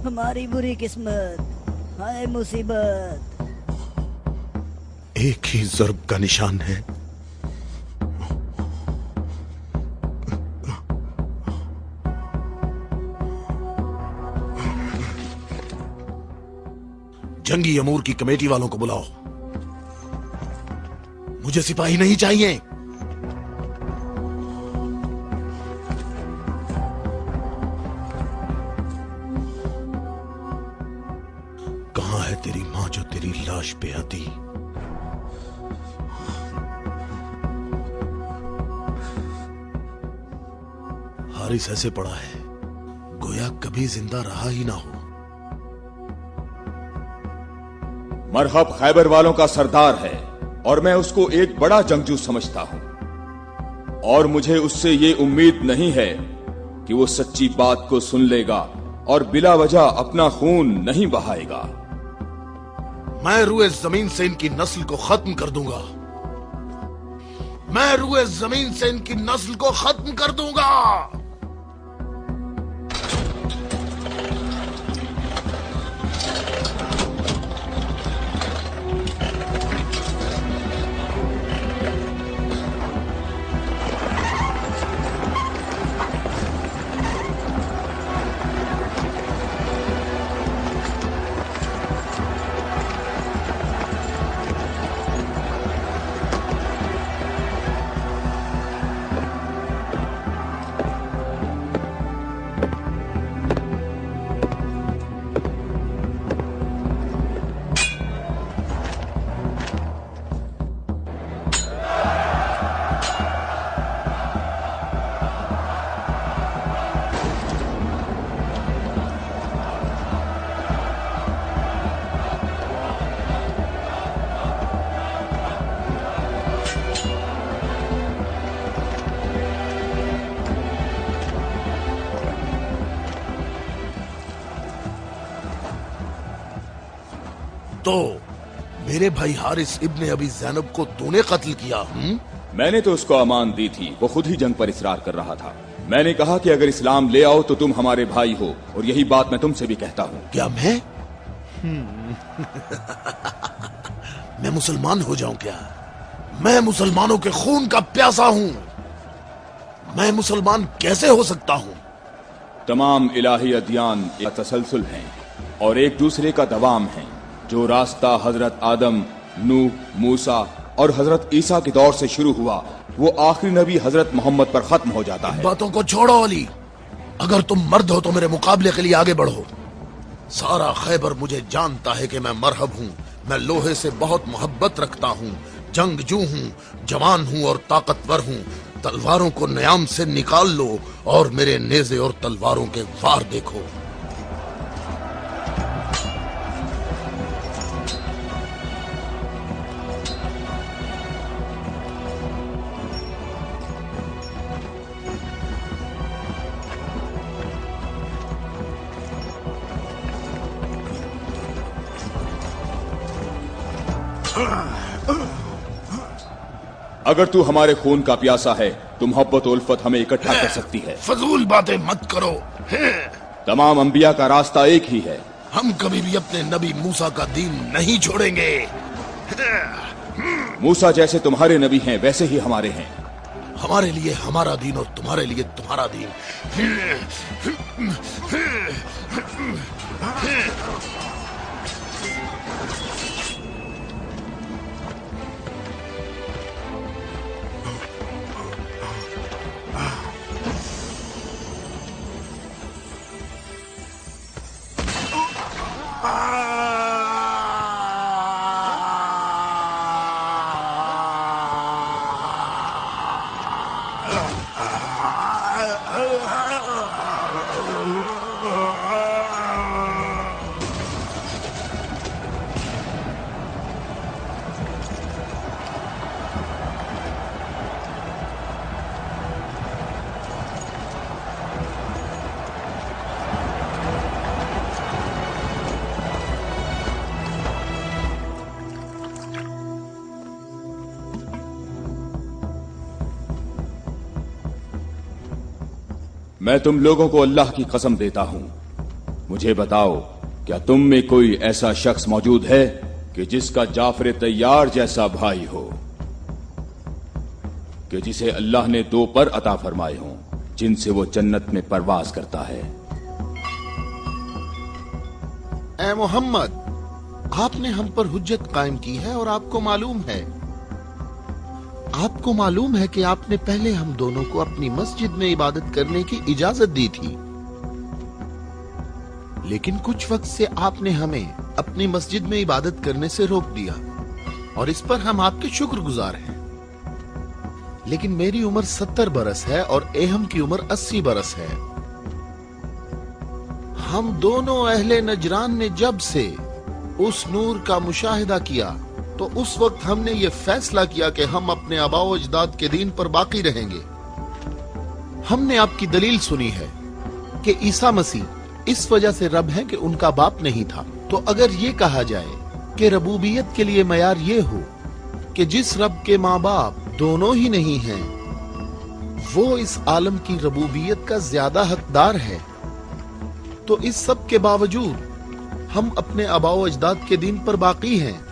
[SPEAKER 13] हमारी बुरी किस्मत, हाय मुसीबत।
[SPEAKER 11] एक ही ज़र्ब का निशान है। जंगी अमूर की कमेटी वालों को बुलाओ। मुझे सिपाही नहीं चाहिए। कहां है तेरी मां जो तेरी लाश पे आती? हारिस ऐसे पड़ा है गोया कभी जिंदा रहा ही ना हो।
[SPEAKER 9] मरहब खैबर वालों का सरदार है और मैं उसको एक बड़ा जंगजू समझता हूं और मुझे उससे ये उम्मीद नहीं है कि वो सच्ची बात को सुन लेगा और बिला वजह अपना खून नहीं बहाएगा।
[SPEAKER 11] मैं रुए जमीन से इनकी नस्ल को खत्म कर दूंगा। मैं रुए जमीन से इनकी नस्ल को खत्म कर दूंगा। तो मेरे भाई हारिस इब्ने अबी ज़ैनब को तूने कत्ल किया?
[SPEAKER 9] मैंने तो उसको अमान दी थी, वो खुद ही जंग पर इसरार कर रहा था। मैंने कहा कि अगर इस्लाम ले आओ तो तुम हमारे भाई हो और यही बात मैं तुमसे भी कहता हूँ।
[SPEAKER 11] क्या मैं मैं मुसलमान हो जाऊं क्या? मैं मुसलमानों के खून का प्यासा हूं। मैं मुसलमान कैसे हो सकता हूं?
[SPEAKER 9] तमाम इलाही अदियान एक तसलसल हैं और एक दूसरे का दवाम है। जो रास्ता हजरत आदम, नूह, मूसा और हजरत ईसा के दौर से शुरू हुआ वो आखिरी नबी हजरत मोहम्मद पर खत्म हो जाता है।
[SPEAKER 11] बातों को छोड़ो अली। अगर तुम मर्द हो तो मेरे मुकाबले के लिए आगे बढ़ो। सारा खैबर मुझे जानता है कि मैं मरहब हूँ। मैं लोहे से बहुत मोहब्बत रखता हूँ। जंगजू हूँ, जवान हूँ और ताकतवर हूँ। तलवारों को न्याम से निकाल लो और मेरे नेज़े और तलवारों के वार देखो।
[SPEAKER 9] अगर तू हमारे खून का प्यासा है तो मोहब्बत और उल्फत हमें इकट्ठा कर सकती है।
[SPEAKER 11] फजूल बातें मत करो।
[SPEAKER 9] तमाम अंबिया का रास्ता एक ही है।
[SPEAKER 11] हम कभी भी अपने नबी मूसा का दीन नहीं छोड़ेंगे।
[SPEAKER 9] मूसा जैसे तुम्हारे नबी हैं वैसे ही हमारे हैं।
[SPEAKER 11] हमारे लिए हमारा दीन और तुम्हारे लिए तुम्हारा दीन।
[SPEAKER 9] मैं तुम लोगों को अल्लाह की कसम देता हूं, मुझे बताओ क्या तुम में कोई ऐसा शख्स मौजूद है कि जिसका जाफर तैयार जैसा भाई हो, कि जिसे अल्लाह ने 2 पर अता फरमाए हों जिनसे वो जन्नत में परवाज करता है।
[SPEAKER 3] ए मोहम्मद, आपने हम पर हुज्जत कायम की है और आपको मालूम है कि आपने पहले हम दोनों को अपनी मस्जिद में इबादत करने की इजाजत दी थी, लेकिन कुछ वक्त से आपने हमें अपनी मस्जिद में इबादत करने से रोक दिया और इस पर हम आपके शुक्रगुजार हैं। लेकिन मेरी उम्र 70 बरस है और एहम की उम्र 80 बरस है। हम दोनों अहले नजरान ने जब से उस नूर का मुशाहिदा किया तो उस वक्त हमने ये फैसला किया कि हम अपने आबाओ अजदाद के दीन पर बाकी रहेंगे। हमने आपकी दलील सुनी है कि ईसा मसीह इस वजह से रब है कि उनका बाप नहीं था। तो अगर ये कहा जाए कि रबूबियत के लिए मयार ये हो कि जिस रब के माँ बाप दोनों ही नहीं हैं, वो इस आलम की रबूबियत का ज्यादा हकदार है, तो इस सब के बावजूद हम अपने आबाओ अजदाद के दीन पर बाकी हैं।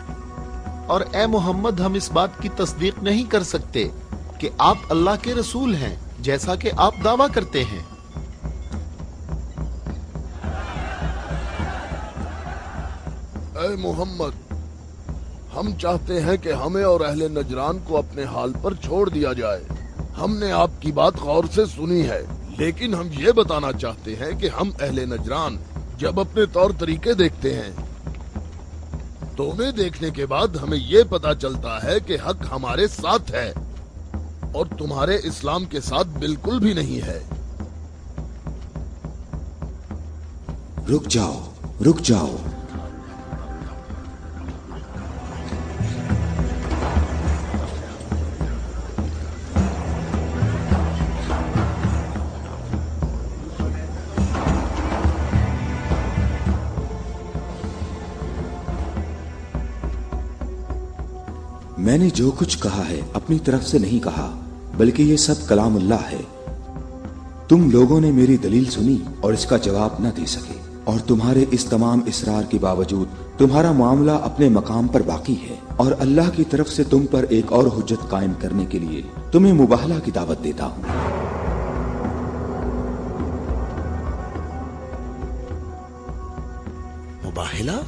[SPEAKER 3] और ए मोहम्मद, हम इस बात की तस्दीक नहीं कर सकते कि आप अल्लाह के रसूल हैं जैसा कि आप दावा करते हैं।
[SPEAKER 11] ए मोहम्मद, हम चाहते हैं कि हमें और अहले नजरान को अपने हाल पर छोड़ दिया जाए। हमने आपकी बात गौर से सुनी है, लेकिन हम ये बताना चाहते हैं कि हम अहले नजरान जब अपने तौर तरीके देखते हैं तो उन्हें देखने के बाद हमें ये पता चलता है कि हक हमारे साथ है और तुम्हारे इस्लाम के साथ बिल्कुल भी नहीं है।
[SPEAKER 6] रुक जाओ, रुक जाओ। मैंने जो कुछ कहा है अपनी तरफ से नहीं कहा, बल्कि ये सब कलामुल्लाह है। तुम लोगों ने मेरी दलील सुनी और इसका जवाब न दे सके, और तुम्हारे इस तमाम इसरार के बावजूद तुम्हारा मामला अपने मकाम पर बाकी है। और अल्लाह की तरफ से तुम पर एक और हुज्जत कायम करने के लिए तुम्हें मुबाहला की दावत देता हूँ।
[SPEAKER 11] मुबाहला?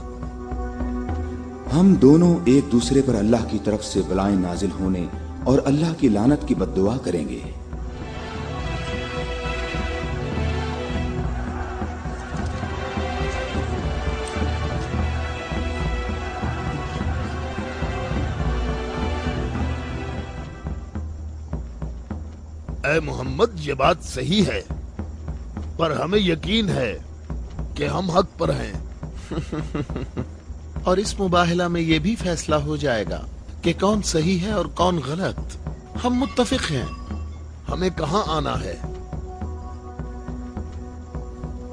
[SPEAKER 6] हम दोनों एक दूसरे पर अल्लाह की तरफ से बलाएं नाजिल होने और अल्लाह की लानत की बद्दुआ करेंगे।
[SPEAKER 11] ए मोहम्मद, ये बात सही है, पर हमें यकीन है कि हम हक पर हैं।
[SPEAKER 3] और इस मुबाहला में ये भी फैसला हो जाएगा कि कौन सही है और कौन गलत। हम मुत्तफिक हैं।
[SPEAKER 11] हमें कहाँ आना है?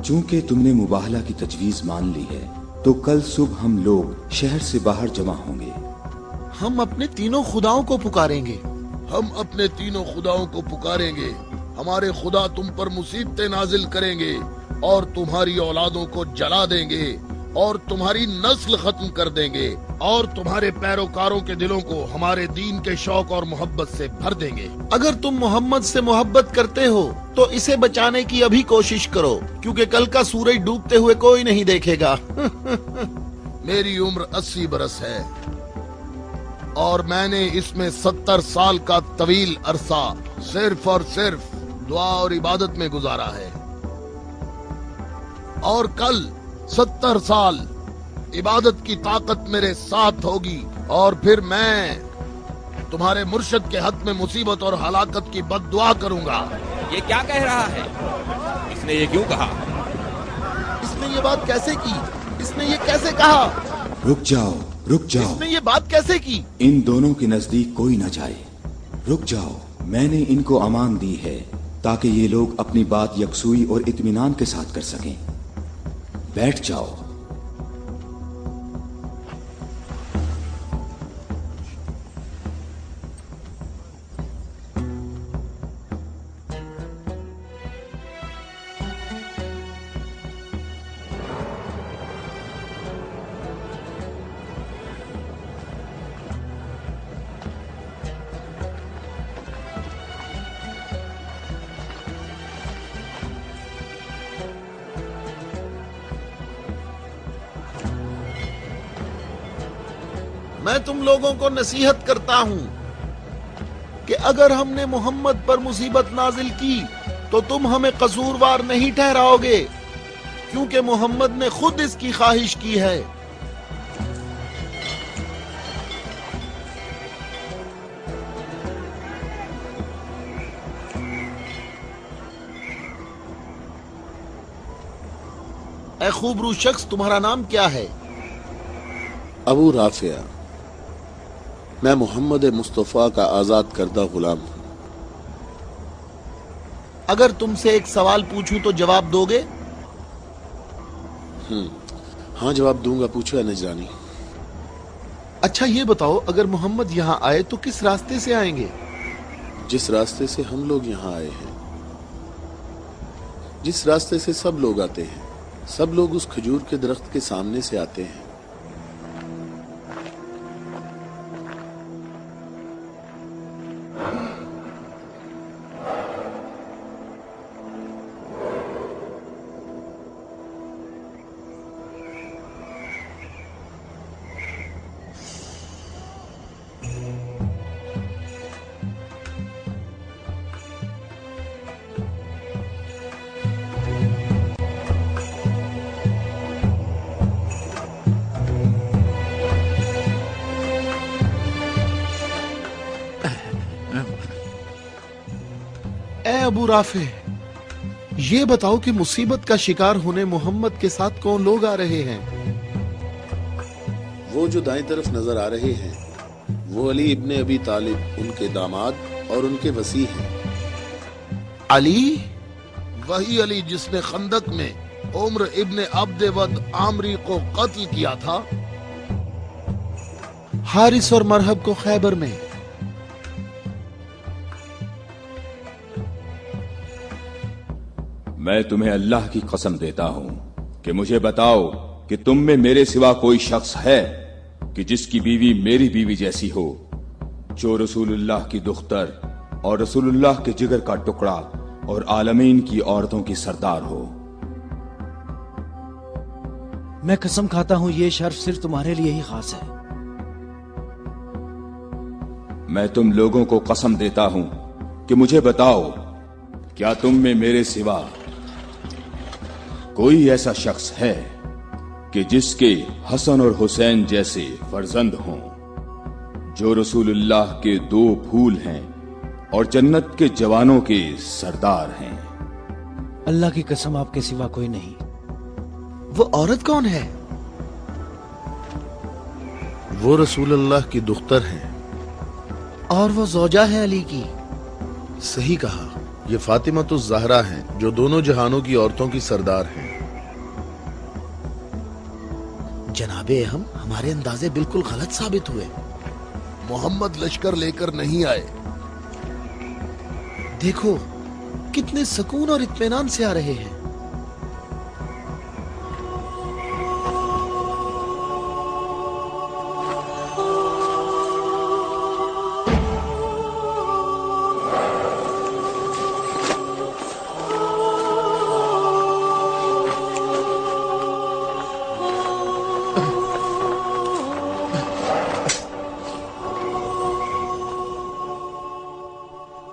[SPEAKER 6] चूंकि तुमने मुबाहला की तजवीज मान ली है, तो कल सुबह हम लोग शहर से बाहर जमा होंगे।
[SPEAKER 3] हम अपने तीनों खुदाओं को पुकारेंगे।
[SPEAKER 2] हम अपने तीनों खुदाओं को पुकारेंगे। हमारे खुदा तुम पर मुसीबतें नाजिल करेंगे और तुम्हारी औलादों को जला देंगे और तुम्हारी नस्ल खत्म कर देंगे और तुम्हारे पैरोकारों के दिलों को हमारे दीन के शौक और मोहब्बत से भर देंगे।
[SPEAKER 3] अगर तुम मोहम्मद से मोहब्बत करते हो तो इसे बचाने की अभी कोशिश करो, क्योंकि कल का सूरज डूबते हुए कोई नहीं देखेगा।
[SPEAKER 2] मेरी उम्र 80 बरस है और मैंने इसमें 70 साल का तवील अरसा सिर्फ और सिर्फ दुआ और इबादत में गुजारा है, और कल 70 साल इबादत की ताकत मेरे साथ होगी और फिर मैं तुम्हारे मुर्शद के हक में मुसीबत और हलाकत की बद्दुआ करूंगा।
[SPEAKER 12] ये क्या कह रहा है? इसने ये क्यों कहा?
[SPEAKER 3] इसने ये बात कैसे की? इसने ये कैसे कहा?
[SPEAKER 6] रुक जाओ, रुक जाओ।
[SPEAKER 3] इसने ये बात कैसे की?
[SPEAKER 6] इन दोनों के नजदीक कोई न जाए। रुक जाओ, मैंने इनको अमान दी है ताकि ये लोग अपनी बात यकसुई और इत्मीनान के साथ कर सकें। बैठ जाओ।
[SPEAKER 3] मैं तुम लोगों को नसीहत करता हूं कि अगर हमने मोहम्मद पर मुसीबत नाजिल की तो तुम हमें कसूरवार नहीं ठहराओगे, क्योंकि मोहम्मद ने खुद इसकी ख्वाहिश की है। ए खूबरू शख्स, तुम्हारा नाम क्या है?
[SPEAKER 14] अबू राफिया। मैं मोहम्मद मुस्तफ़ा का आजाद करदा गुलाम हूं।
[SPEAKER 3] अगर तुमसे एक सवाल पूछूं तो जवाब दोगे?
[SPEAKER 14] हाँ, जवाब दूंगा। पूछो नजरानी।
[SPEAKER 3] अच्छा ये बताओ, अगर मोहम्मद यहाँ आए तो किस रास्ते से आएंगे?
[SPEAKER 14] जिस रास्ते से हम लोग यहाँ आए हैं, जिस रास्ते से सब लोग आते हैं। सब लोग उस खजूर के दरख्त के सामने से आते हैं।
[SPEAKER 3] अबू राफे, ये बताओ कि मुसीबत का शिकार होने मोहम्मद के साथ कौन लोग आ रहे हैं?
[SPEAKER 14] वो जो दाएं तरफ नजर आ रहे हैं, वो अली इब्ने अबी तालिब, उनके दामाद और उनके वसी हैं।
[SPEAKER 3] अली?
[SPEAKER 2] वही अली जिसने खंदक में उम्र इब्ने अब्दवद आमरी को कत्ल किया था।
[SPEAKER 3] हारिस और मरहब को खैबर में।
[SPEAKER 9] मैं तुम्हें अल्लाह की कसम देता हूं कि मुझे बताओ कि तुम में मेरे सिवा कोई शख्स है कि जिसकी बीवी मेरी बीवी जैसी हो, जो रसूलुल्लाह की दुख्तर और रसूलुल्लाह के जिगर का टुकड़ा और आलमीन की औरतों की सरदार हो।
[SPEAKER 4] मैं कसम खाता हूं ये शर्फ सिर्फ तुम्हारे लिए ही खास है।
[SPEAKER 9] मैं तुम लोगों को कसम देता हूं कि मुझे बताओ, क्या तुम में मेरे सिवा कोई ऐसा शख्स है कि जिसके हसन और हुसैन जैसे फर्जंद हों, जो रसूलुल्लाह के दो फूल हैं और जन्नत के जवानों के सरदार हैं?
[SPEAKER 4] अल्लाह की कसम, आपके सिवा कोई नहीं।
[SPEAKER 3] वो औरत कौन है?
[SPEAKER 14] वो रसूलुल्लाह की दुख्तर हैं।
[SPEAKER 3] और वो ज़ौजा है अली की।
[SPEAKER 14] सही कहा, ये फातिमा तो ज़हरा हैं, जो दोनों जहानों की औरतों की सरदार हैं।
[SPEAKER 3] जनाबे हम हमारे अंदाजे बिल्कुल गलत साबित हुए।
[SPEAKER 2] मोहम्मद लश्कर लेकर नहीं आए।
[SPEAKER 15] देखो कितने सुकून और इत्मीनान से आ रहे हैं।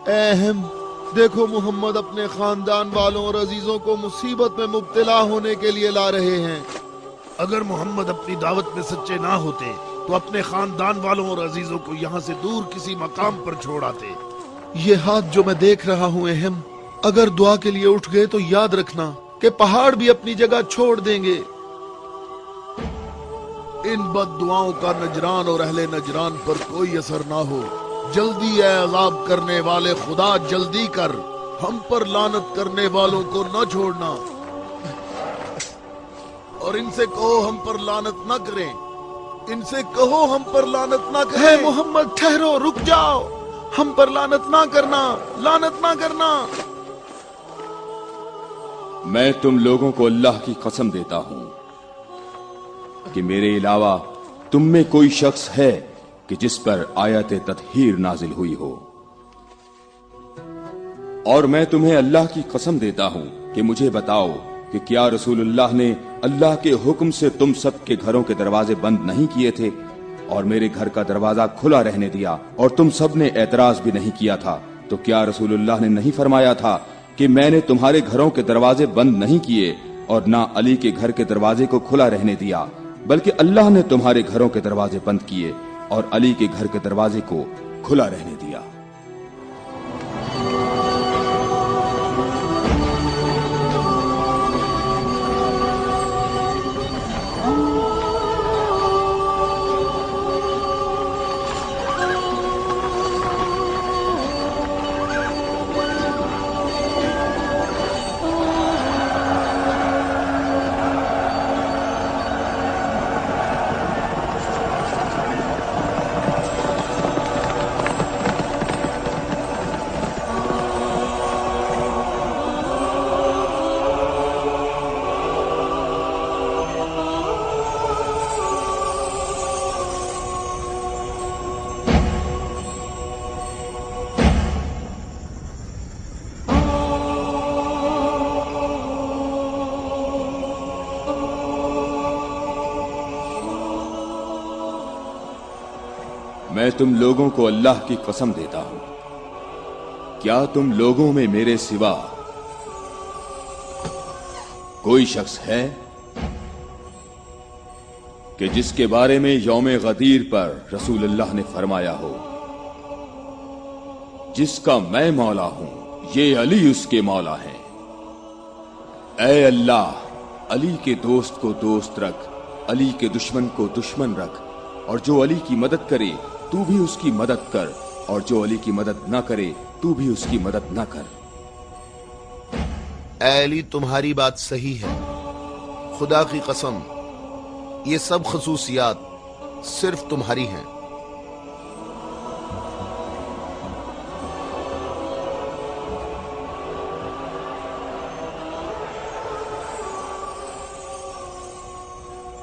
[SPEAKER 2] अहम, देखो मोहम्मद अपने खानदान वालों और अजीजों को मुसीबत में मुब्तला होने के लिए ला रहे हैं।
[SPEAKER 11] अगर मोहम्मद अपनी दावत में सच्चे ना होते तो अपने खानदान वालों और अजीजों को यहाँ से दूर किसी मकाम पर छोड़ आते।
[SPEAKER 15] ये हाथ जो मैं देख रहा हूँ अहम, अगर दुआ के लिए उठ गए तो याद रखना कि पहाड़ भी अपनी जगह छोड़ देंगे।
[SPEAKER 2] इन बद दुआओं का नजरान और अहले नजरान पर कोई असर ना हो। जल्दी है अज़ाब करने वाले खुदा, जल्दी कर, हम पर लानत करने वालों को न छोड़ना। और इनसे कहो हम पर लानत न करें, इनसे कहो हम पर लानत न करें।
[SPEAKER 15] है मोहम्मद ठहरो, रुक जाओ, हम पर लानत ना करना, लानत ना करना।
[SPEAKER 9] मैं तुम लोगों को अल्लाह की कसम देता हूं कि मेरे अलावा तुम में कोई शख्स है कि जिस पर आयत तत्हीर नाजिल हुई हो। और मैं तुम्हें अल्लाह की कसम देता हूं कि मुझे बताओ कि क्या रसूलुल्लाह ने अल्लाह के हुक्म से तुम सब के घरों के दरवाजे बंद नहीं किए थे और मेरे घर का दरवाजा खुला रहने दिया और तुम सब ने एतराज भी नहीं किया था? तो क्या रसूलुल्लाह ने नहीं फरमाया था कि मैंने तुम्हारे घरों के दरवाजे बंद नहीं किए और ना अली के घर के दरवाजे को खुला रहने दिया, बल्कि अल्लाह ने तुम्हारे घरों के दरवाजे बंद किए और अली के घर के दरवाजे को खुला रहने दिया। मैं तुम लोगों को अल्लाह की कसम देता हूं, क्या तुम लोगों में मेरे सिवा कोई शख्स है कि जिसके बारे में यौम गदीर पर रसूलुल्लाह ने फरमाया हो, जिसका मैं मौला हूं, ये अली उसके मौला है। ऐ अल्लाह, अली के दोस्त को दोस्त रख, अली के दुश्मन को दुश्मन रख, और जो अली की मदद करे तू भी उसकी मदद कर, और जो अली की मदद न करे तू भी उसकी मदद न कर।
[SPEAKER 10] ऐ अली, तुम्हारी बात सही है, खुदा की कसम ये सब खसूसियात सिर्फ तुम्हारी हैं।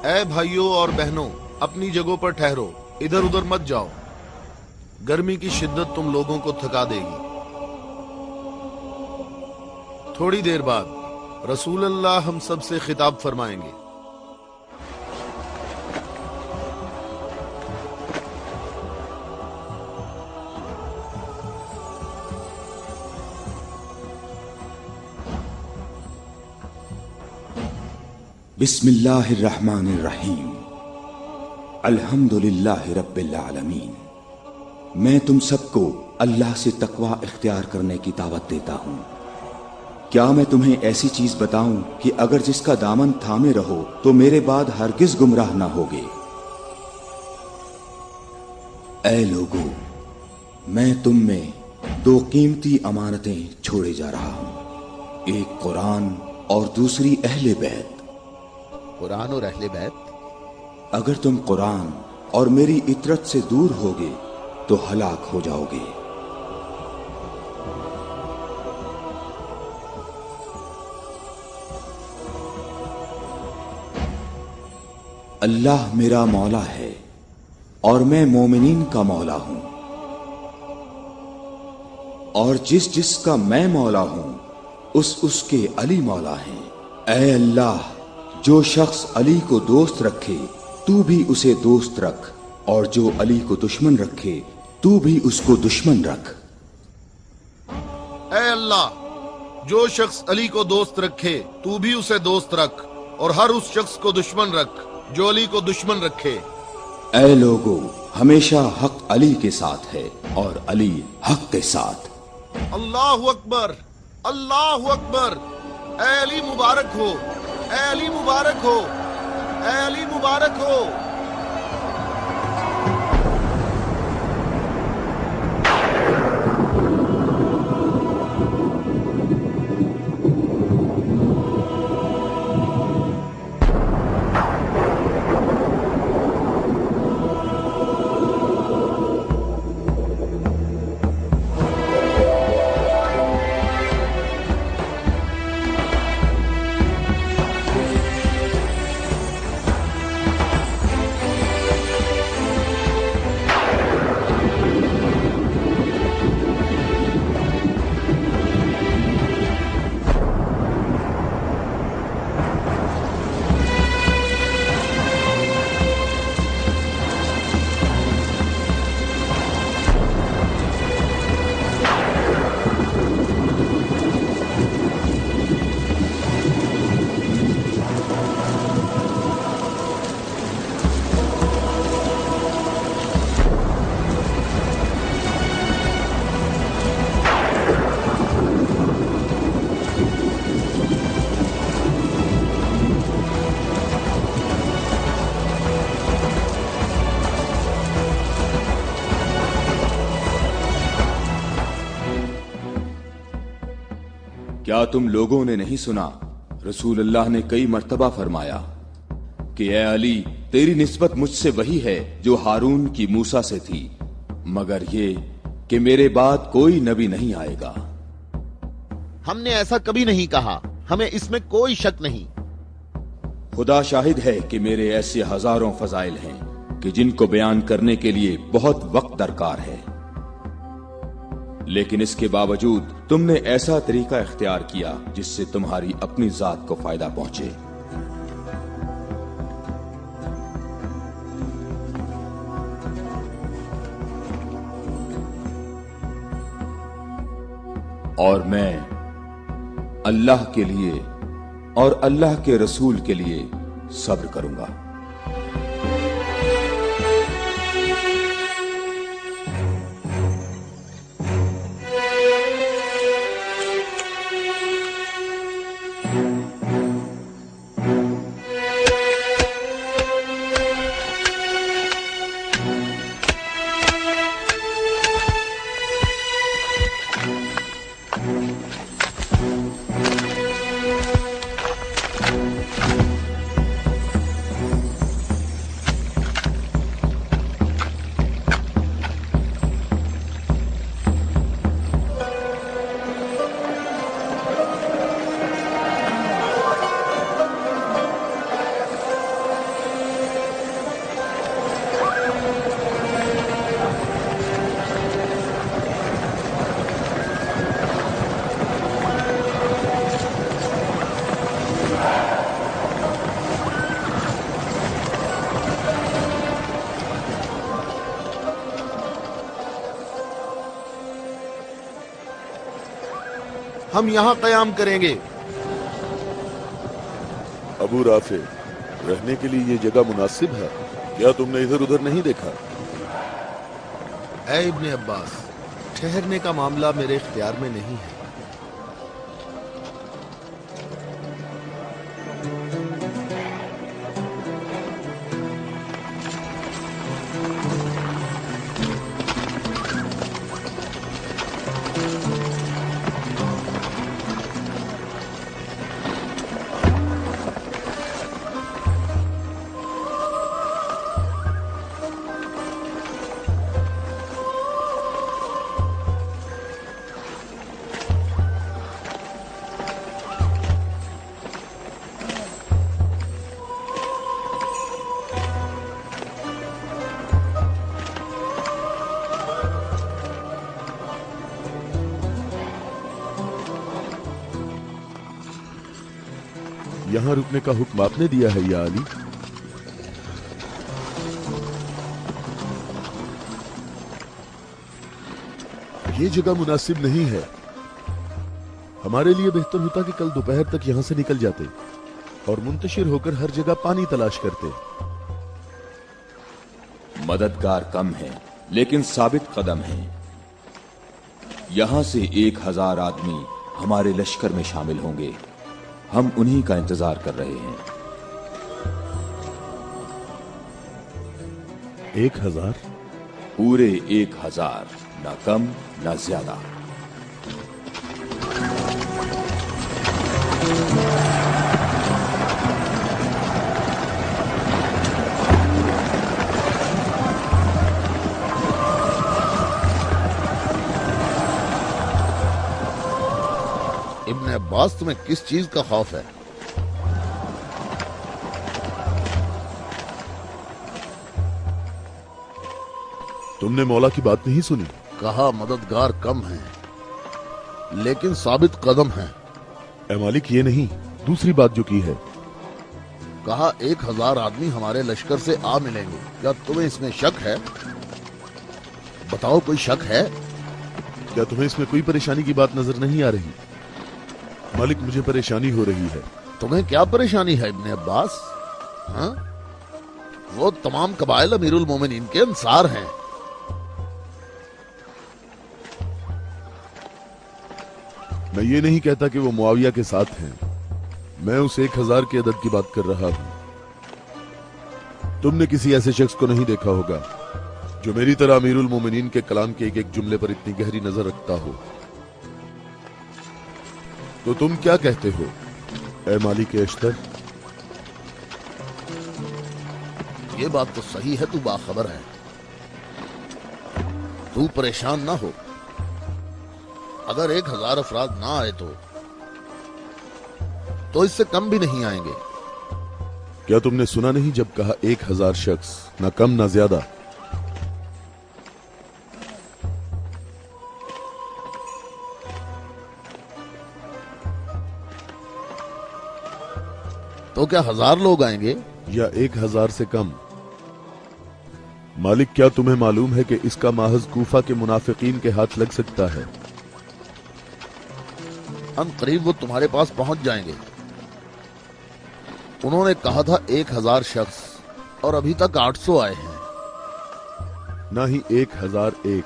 [SPEAKER 10] ऐ भाइयों और बहनों, अपनी जगहों पर ठहरो, इधर उधर मत जाओ, गर्मी की शिद्दत तुम लोगों को थका देगी। थोड़ी देर बाद रसूलुल्लाह हम सब से खिताब फरमाएंगे।
[SPEAKER 6] बिस्मिल्लाहिर्रहमानिर्रहीम, अल्हम्दुलिल्लाहि रब्बिल आलमीन। मैं तुम सबको अल्लाह से तकवा इख्तियार करने की दावत देता हूं। क्या मैं तुम्हें ऐसी चीज बताऊं कि अगर जिसका दामन थामे रहो तो मेरे बाद हरगिज गुमराह ना होगे। ऐ लोगों, मैं तुम में दो कीमती अमानतें छोड़े जा रहा हूं, एक कुरान और दूसरी अहले बैत।
[SPEAKER 3] कुरान और अहले बैत?
[SPEAKER 6] अगर तुम कुरान और मेरी इतरत से दूर होगे तो हलाक हो जाओगे। अल्लाह मेरा मौला है और मैं मोमिनीन का मौला हूं, और जिसका मैं मौला हूं उसके अली मौला हैं। ऐ अल्लाह, जो शख्स अली को दोस्त रखे तू भी उसे दोस्त रख, और जो अली को दुश्मन रखे तू भी उसको दुश्मन रख।
[SPEAKER 10] ऐ अल्लाह, जो शख्स अली को दोस्त रखे तू भी उसे दोस्त रख, और हर उस शख्स को दुश्मन रख जो अली को दुश्मन रखे।
[SPEAKER 6] ऐ लोगो, हमेशा हक अली के साथ है और अली हक के साथ।
[SPEAKER 10] अल्लाहु अकबर, अल्लाहु अकबर। ऐ अली मुबारक हो, ऐ अली मुबारक हो, ऐ अली मुबारक हो।
[SPEAKER 6] क्या तुम लोगों ने नहीं सुना, रसूल अल्लाह ने कई मर्तबा फरमाया कि ऐ अली, तेरी निस्बत मुझसे वही है जो हारून की मूसा से थी, मगर ये कि मेरे बाद कोई नबी नहीं आएगा।
[SPEAKER 3] हमने ऐसा कभी नहीं कहा, हमें इसमें कोई शक नहीं।
[SPEAKER 6] खुदा शाहिद है कि मेरे ऐसे हजारों फजाइल हैं कि जिनको बयान करने के लिए बहुत वक्त दरकार है, लेकिन इसके बावजूद तुमने ऐसा तरीका इख्तियार किया जिससे तुम्हारी अपनी जात को फायदा पहुंचे। और मैं अल्लाह के लिए और अल्लाह के रसूल के लिए सब्र करूंगा।
[SPEAKER 10] हम यहाँ कयाम करेंगे।
[SPEAKER 2] अबू राफे, रहने के लिए ये जगह मुनासिब है? क्या तुमने इधर उधर नहीं देखा?
[SPEAKER 10] ऐ इब्ने अब्बास, ठहरने का मामला मेरे इख्तियार में नहीं है।
[SPEAKER 2] यहाँ रुकने का हुक्म आपने दिया है या अली? ये जगह मुनासिब नहीं है। हमारे लिए बेहतर होता कि कल दोपहर तक यहाँ से निकल जाते और मुंतशिर होकर हर जगह पानी तलाश करते।
[SPEAKER 9] मददगार कम है लेकिन साबित कदम है। यहां से 1000 आदमी हमारे लश्कर में शामिल होंगे। हम उन्हीं का इंतजार कर रहे हैं।
[SPEAKER 2] 1000?
[SPEAKER 9] पूरे 1000, ना कम ना ज्यादा।
[SPEAKER 3] इब्ने अब्बास, तुम्हें किस चीज का खौफ है?
[SPEAKER 2] तुमने मौला की बात नहीं सुनी?
[SPEAKER 3] कहा मददगार कम है लेकिन साबित कदम है।
[SPEAKER 2] ए मालिक, ये नहीं, दूसरी बात जो की है।
[SPEAKER 3] कहा 1000 आदमी हमारे लश्कर से आ मिलेंगे। क्या तुम्हें इसमें शक है? बताओ, कोई शक है?
[SPEAKER 2] क्या तुम्हें इसमें कोई परेशानी की बात नजर नहीं आ रही? मालिक, मुझे परेशानी हो रही है।
[SPEAKER 3] तुम्हें क्या परेशानी है इब्ने अब्बास? हाँ? वो तमाम कबाइल अमीरुल मोमिनीन के अंसार हैं।
[SPEAKER 2] मैं ये नहीं कहता कि वो मुआविया के साथ हैं। मैं उस 1000 की अदद की बात कर रहा हूं। तुमने किसी ऐसे शख्स को नहीं देखा होगा जो मेरी तरह अमीरुल मोमिनीन के कलाम के एक एक जुमले पर इतनी गहरी नजर रखता हो। तो तुम क्या कहते हो ए मालिक अश्तर?
[SPEAKER 3] ये बात तो सही है, तू बाखबर है। तू परेशान ना हो। अगर 1000 अफराद ना आए तो इससे कम भी नहीं आएंगे।
[SPEAKER 2] क्या तुमने सुना नहीं जब कहा 1000 शख्स, ना कम ना ज्यादा?
[SPEAKER 3] तो क्या 1000 लोग आएंगे
[SPEAKER 2] या 1000 से कम? मालिक, क्या तुम्हें मालूम है कि इसका माहज कूफा के मुनाफिकीन के हाथ लग सकता है?
[SPEAKER 3] करीब वो तुम्हारे पास पहुंच जाएंगे। उन्होंने कहा था 1000 शख्स और अभी तक 800 आए हैं।
[SPEAKER 2] ना ही 1001।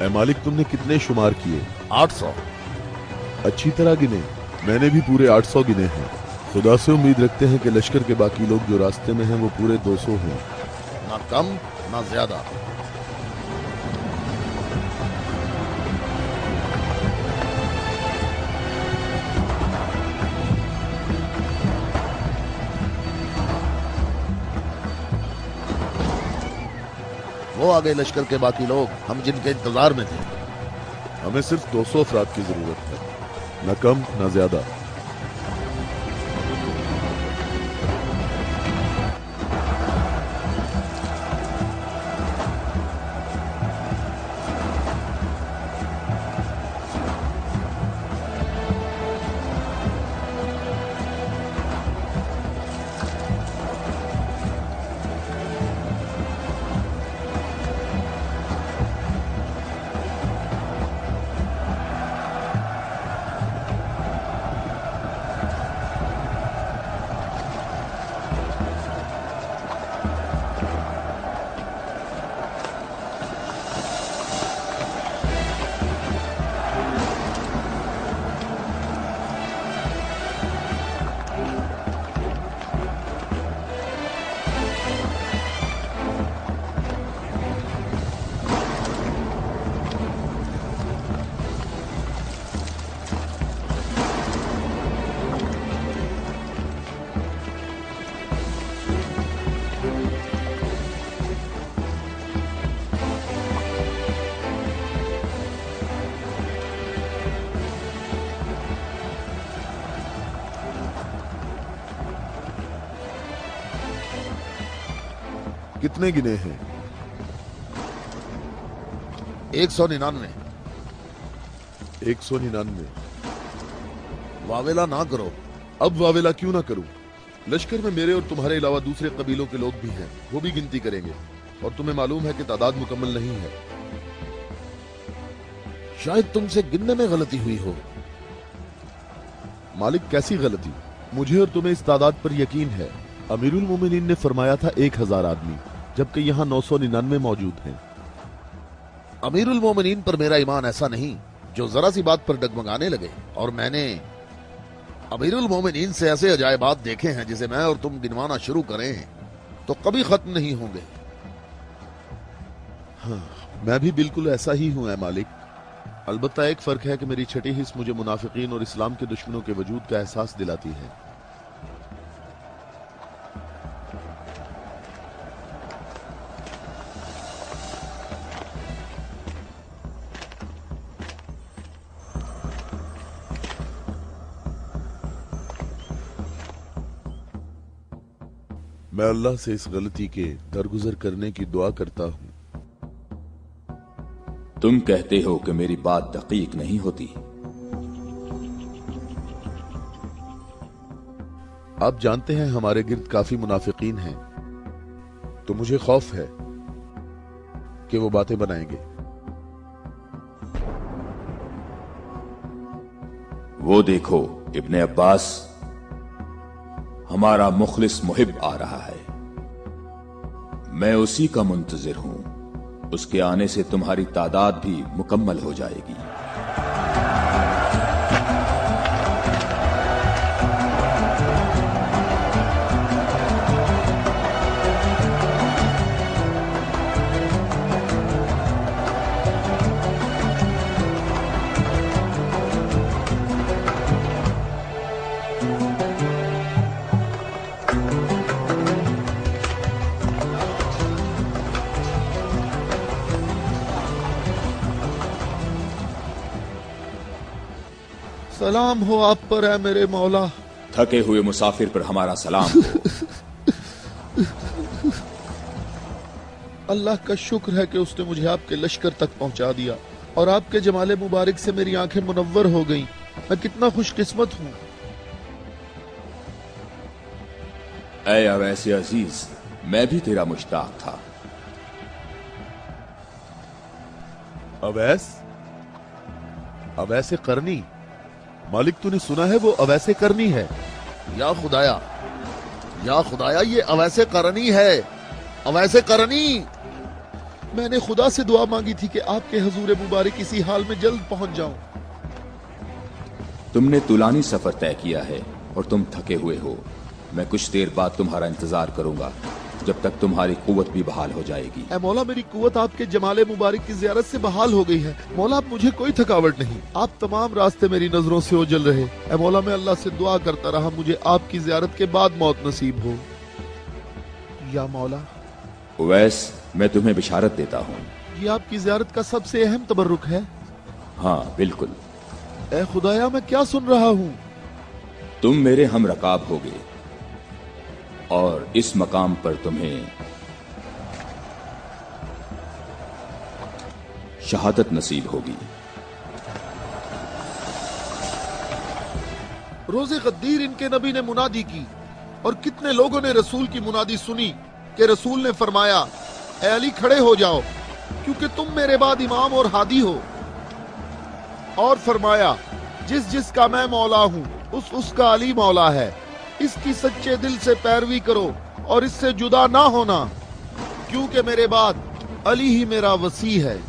[SPEAKER 2] ए मालिक, तुमने कितने शुमार किए?
[SPEAKER 3] 800।
[SPEAKER 2] अच्छी तरह गिने। मैंने भी पूरे 800 गिने हैं। खुदा से उम्मीद रखते हैं कि लश्कर के बाकी लोग जो रास्ते में हैं वो पूरे 200 हों।
[SPEAKER 3] ना कम ना ज्यादा। वो आ गए लश्कर के बाकी लोग, हम जिनके इंतजार में थे।
[SPEAKER 2] हमें सिर्फ 200 अफराद की जरूरत है, न कम न ज्यादा। कितने गिने हैं?
[SPEAKER 3] 199।
[SPEAKER 2] 199। वावेला ना करो। अब वावेला क्यों ना करूं? लश्कर में मेरे और तुम्हारे अलावा दूसरे कबीलों के लोग भी हैं, वो भी गिनती करेंगे, और तुम्हें मालूम है कि तादाद मुकम्मल नहीं है।
[SPEAKER 3] शायद तुमसे गिनने में गलती हुई हो।
[SPEAKER 2] मालिक, कैसी गलती? मुझे और तुम्हें इस तादाद पर यकीन है। अमीरुल मोमिनीन ने फरमाया था 1000 आदमी, जबकि यहाँ 999 मौजूद हैं।
[SPEAKER 3] अमीरुल मोमिनीन पर मेरा ईमान ऐसा नहीं जो जरा सी बात पर डगमगाने लगे, और मैंने अमीरुल मोमिनीन से ऐसे अजायबात देखे हैं जिसे मैं और तुम गिनवाना शुरू करें तो कभी खत्म नहीं होंगे।
[SPEAKER 2] हाँ, मैं भी बिल्कुल ऐसा ही हूं, ऐ मालिक। अलबत्ता एक फर्क है कि मेरी छठी हिस्स मुझे मुनाफिकीन और इस्लाम के दुश्मनों के वजूद का एहसास दिलाती है। मैं अल्लाह से इस गलती के दरगुजर करने की दुआ करता हूं।
[SPEAKER 9] तुम कहते हो कि मेरी बात दकीक नहीं होती।
[SPEAKER 2] आप जानते हैं हमारे गिर्द काफी मुनाफिकीन हैं, तो मुझे खौफ है कि वो बातें बनाएंगे।
[SPEAKER 9] वो देखो, इब्ने अब्बास, हमारा मुखलिस मुहिब आ रहा है। मैं उसी का मुंतजिर हूं। उसके आने से तुम्हारी तादाद भी मुकम्मल हो जाएगी।
[SPEAKER 15] सलाम हो आप पर है मेरे मौला।
[SPEAKER 9] थके हुए मुसाफिर पर हमारा सलाम हो।
[SPEAKER 15] अल्लाह का शुक्र है कि उसने मुझे आपके लश्कर तक पहुंचा दिया और आपके जमाले मुबारक से मेरी आंखें मुनव्वर हो गईं। मैं कितना खुशकिस्मत हूं।
[SPEAKER 9] ऐ अवैसे अजीज, मैं भी तेरा मुश्ताक था।
[SPEAKER 2] अवैसे करनी? मालिक, तूने सुना है वो अवैसे करनी है?
[SPEAKER 3] या खुदाया, ये अवैसे करनी है। अवैसे करनी।
[SPEAKER 15] मैंने खुदा से दुआ मांगी थी कि आपके हजूर मुबारक इसी हाल में जल्द पहुंच जाऊं।
[SPEAKER 9] तुमने तुलानी सफर तय किया है और तुम थके हुए हो। मैं कुछ देर बाद तुम्हारा इंतजार करूंगा, जब तक तुम्हारी कुव्वत भी बहाल हो जाएगी।
[SPEAKER 15] ऐ मौला, मेरी कुव्वत आपके जमाले मुबारक की ज़ियारत से बहाल हो गई है। मौला, अब मुझे कोई थकावट नहीं। आप तमाम रास्ते मेरी नजरों से ओझल रहे। ऐ मौला, मैं अल्लाह से दुआ करता रहा मुझे आपकी ज़ियारत के बाद मौत नसीब हो। या मौला।
[SPEAKER 9] उवैस, मैं तुम्हें बिशारत देता हूँ।
[SPEAKER 15] ये आपकी ज़ियारत का सबसे अहम तबर्रुक है।
[SPEAKER 9] हाँ, बिल्कुल।
[SPEAKER 15] ऐ खुदाया, मैं क्या सुन रहा हूँ?
[SPEAKER 9] तुम मेरे हम रकाब होगे और इस मकाम पर तुम्हें शहादत नसीब होगी।
[SPEAKER 15] रोज़े गद्दीर इनके नबी ने मुनादी की और कितने लोगों ने रसूल की मुनादी सुनी कि रसूल ने फरमाया, ऐ अली, खड़े हो जाओ क्योंकि तुम मेरे बाद इमाम और हादी हो। और फरमाया, जिसका मैं मौला हूं उसका अली मौला है। इसकी सच्चे दिल से पैरवी करो और इससे जुदा ना होना, क्योंकि मेरे बाद अली ही मेरा वसी है।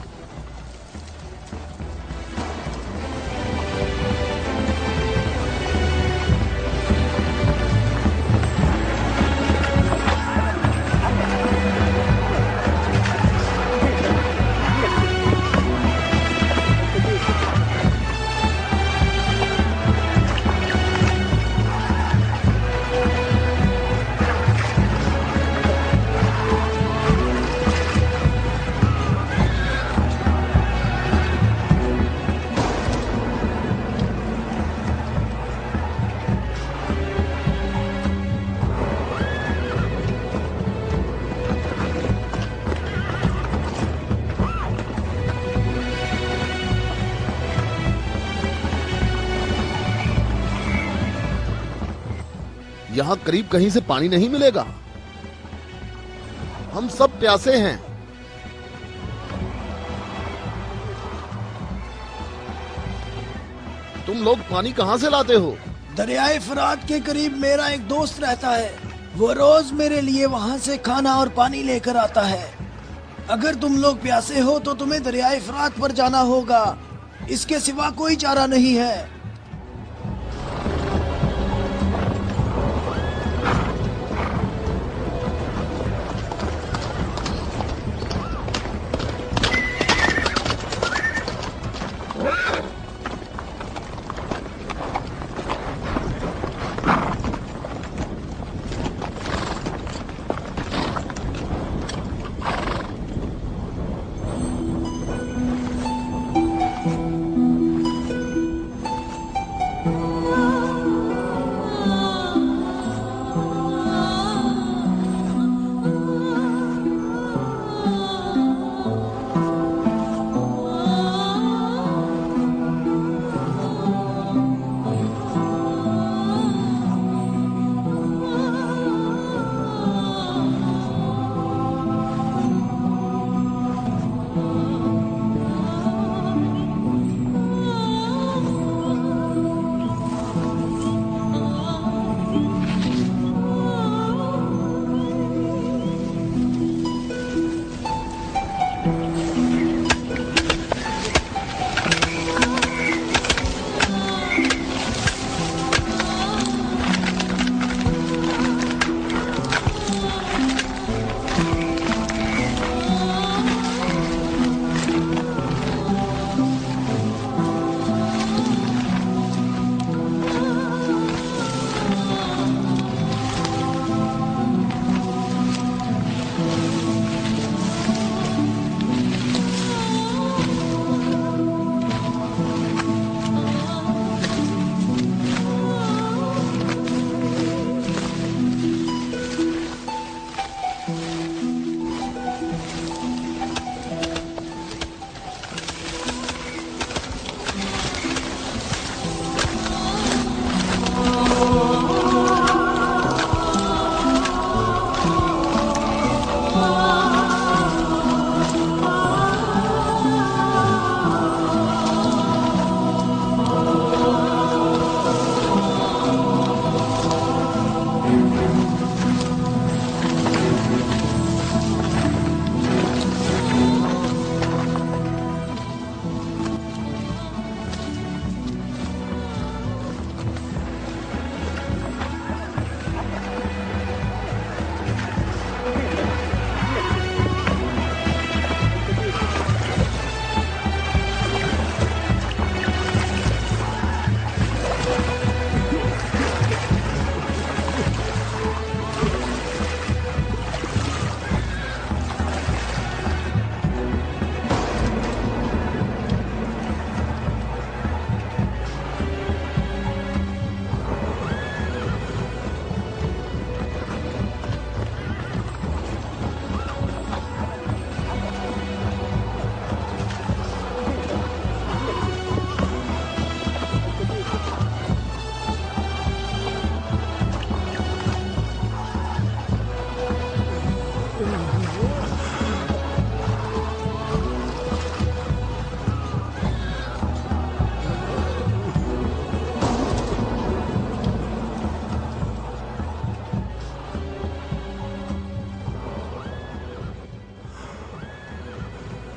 [SPEAKER 15] यहाँ करीब कहीं से पानी नहीं मिलेगा। हम सब प्यासे हैं। तुम लोग पानी कहाँ से लाते हो?
[SPEAKER 4] दरियाए फरात के करीब मेरा एक दोस्त रहता है। वो रोज मेरे लिए वहाँ से खाना और पानी लेकर आता है। अगर तुम लोग प्यासे हो तो तुम्हें दरियाए फरात पर जाना होगा। इसके सिवा कोई चारा नहीं है।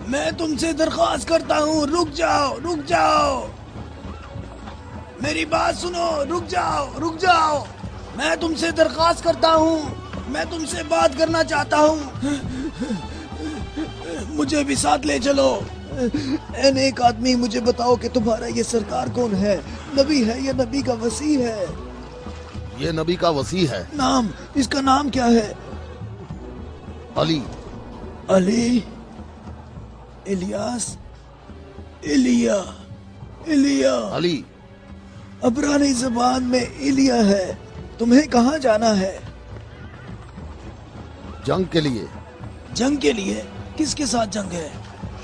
[SPEAKER 4] मैं तुमसे दरख्वास्त करता हूँ, रुक जाओ, रुक जाओ। मेरी बात सुनो, रुक जाओ, रुक जाओ। मैं तुमसे दरख्वास्त करता हूँ, मैं तुमसे बात करना चाहता हूँ। मुझे भी साथ ले चलो। ए नेक आदमी, मुझे बताओ कि तुम्हारा ये सरकार कौन है? नबी है या नबी का वसी है?
[SPEAKER 15] ये नबी का वसी है।
[SPEAKER 4] नाम, इसका नाम क्या है?
[SPEAKER 15] अली।
[SPEAKER 4] अली, इलियास, इलिया, इलिया।
[SPEAKER 15] अली।
[SPEAKER 4] अबरानी ज़बान में इलिया है। तुम्हें कहाँ जाना है?
[SPEAKER 15] जंग के लिए।
[SPEAKER 4] जंग के लिए? किसके साथ जंग है?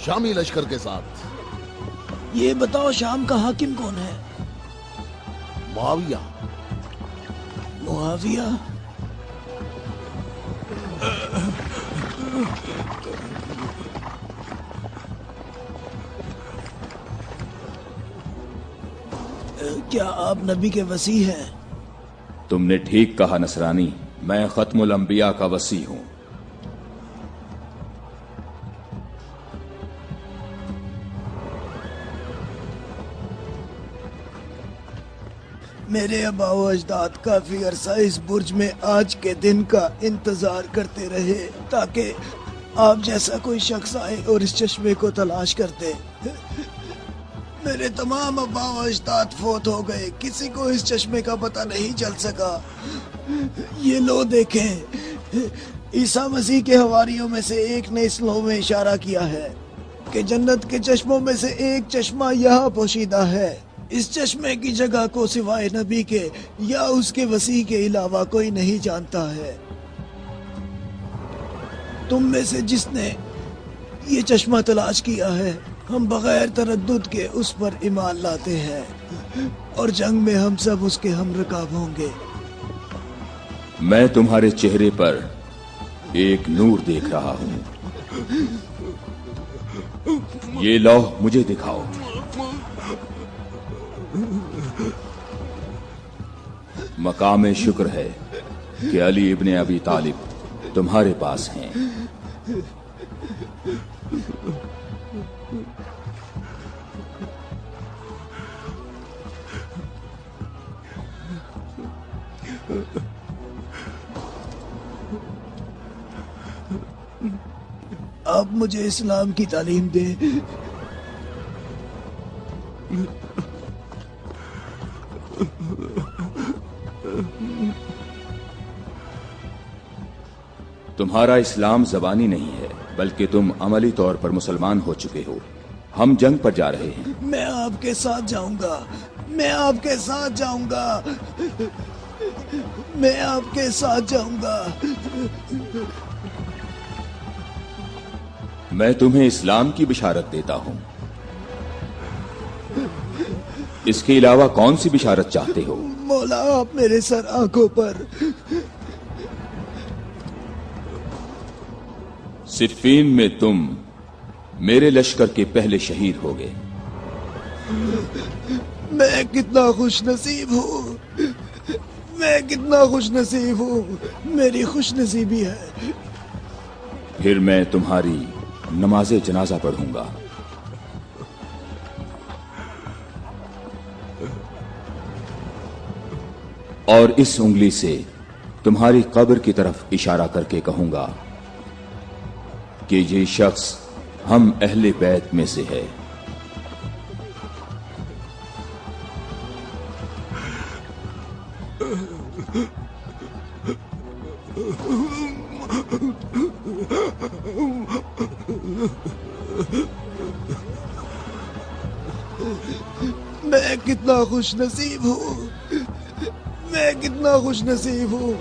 [SPEAKER 15] शामी लश्कर के साथ।
[SPEAKER 4] ये बताओ, शाम का हाकिम कौन है?
[SPEAKER 15] मुआविया।
[SPEAKER 4] मुआविया। क्या आप नबी के वसी हैं?
[SPEAKER 9] तुमने ठीक कहा नसरानी, मैं खत्मुल अंबिया का वसी हूं।
[SPEAKER 4] मेरे अबाओ अजदाद काफी अरसा इस बुर्ज में आज के दिन का इंतजार करते रहे ताकि आप जैसा कोई शख्स आए और इस चश्मे को तलाश कर दे। मेरे तमाम अबाओ अजदाद फोत हो गए, किसी को इस चश्मे का पता नहीं चल सका। ये लो देखें, ईसा मसीह के हवारियों में से एक ने इस लो में इशारा किया है कि जन्नत के चश्मों में से एक चश्मा यहाँ पोशीदा है। इस चश्मे की जगह को सिवाय नबी के या उसके वसी के अलावा कोई नहीं जानता है। तुम में से जिसने ये चश्मा तलाश किया है, हम बगैर तरद्दुद के उस पर ईमान लाते हैं और जंग में हम सब उसके हमरकाब होंगे।
[SPEAKER 9] मैं तुम्हारे चेहरे पर एक नूर देख रहा हूं। ये लौह मुझे दिखाओ। मकाम शुक्र है कि अली इब्ने अबी तालिब तुम्हारे पास हैं।
[SPEAKER 4] आप मुझे इस्लाम की तालीम दें।
[SPEAKER 9] तुम्हारा इस्लाम ज़बानी नहीं है, बल्कि तुम अमली तौर पर मुसलमान हो चुके हो। हम जंग पर जा रहे हैं।
[SPEAKER 4] मैं आपके साथ जाऊंगा, मैं आपके साथ जाऊंगा, मैं आपके साथ जाऊंगा।
[SPEAKER 9] मैं तुम्हें इस्लाम की बिशारत देता हूं। इसके अलावा कौन सी बिशारत चाहते हो?
[SPEAKER 4] मौला, आप मेरे सर आंखों पर।
[SPEAKER 9] सिफ़ीन में तुम मेरे लश्कर के पहले शहीद हो गए।
[SPEAKER 4] मैं कितना खुश नसीब हूँ, मैं कितना खुश नसीब हूँ। मेरी खुश नसीबी है।
[SPEAKER 9] फिर मैं तुम्हारी नमाज़े जनाजा पढ़ूंगा। और इस उंगली से तुम्हारी कब्र की तरफ इशारा करके कहूंगा कि ये शख्स हम अहले बैत में से है।
[SPEAKER 4] मैं कितना खुश नसीब हूँ, मैं कितना खुश नसीब हूँ।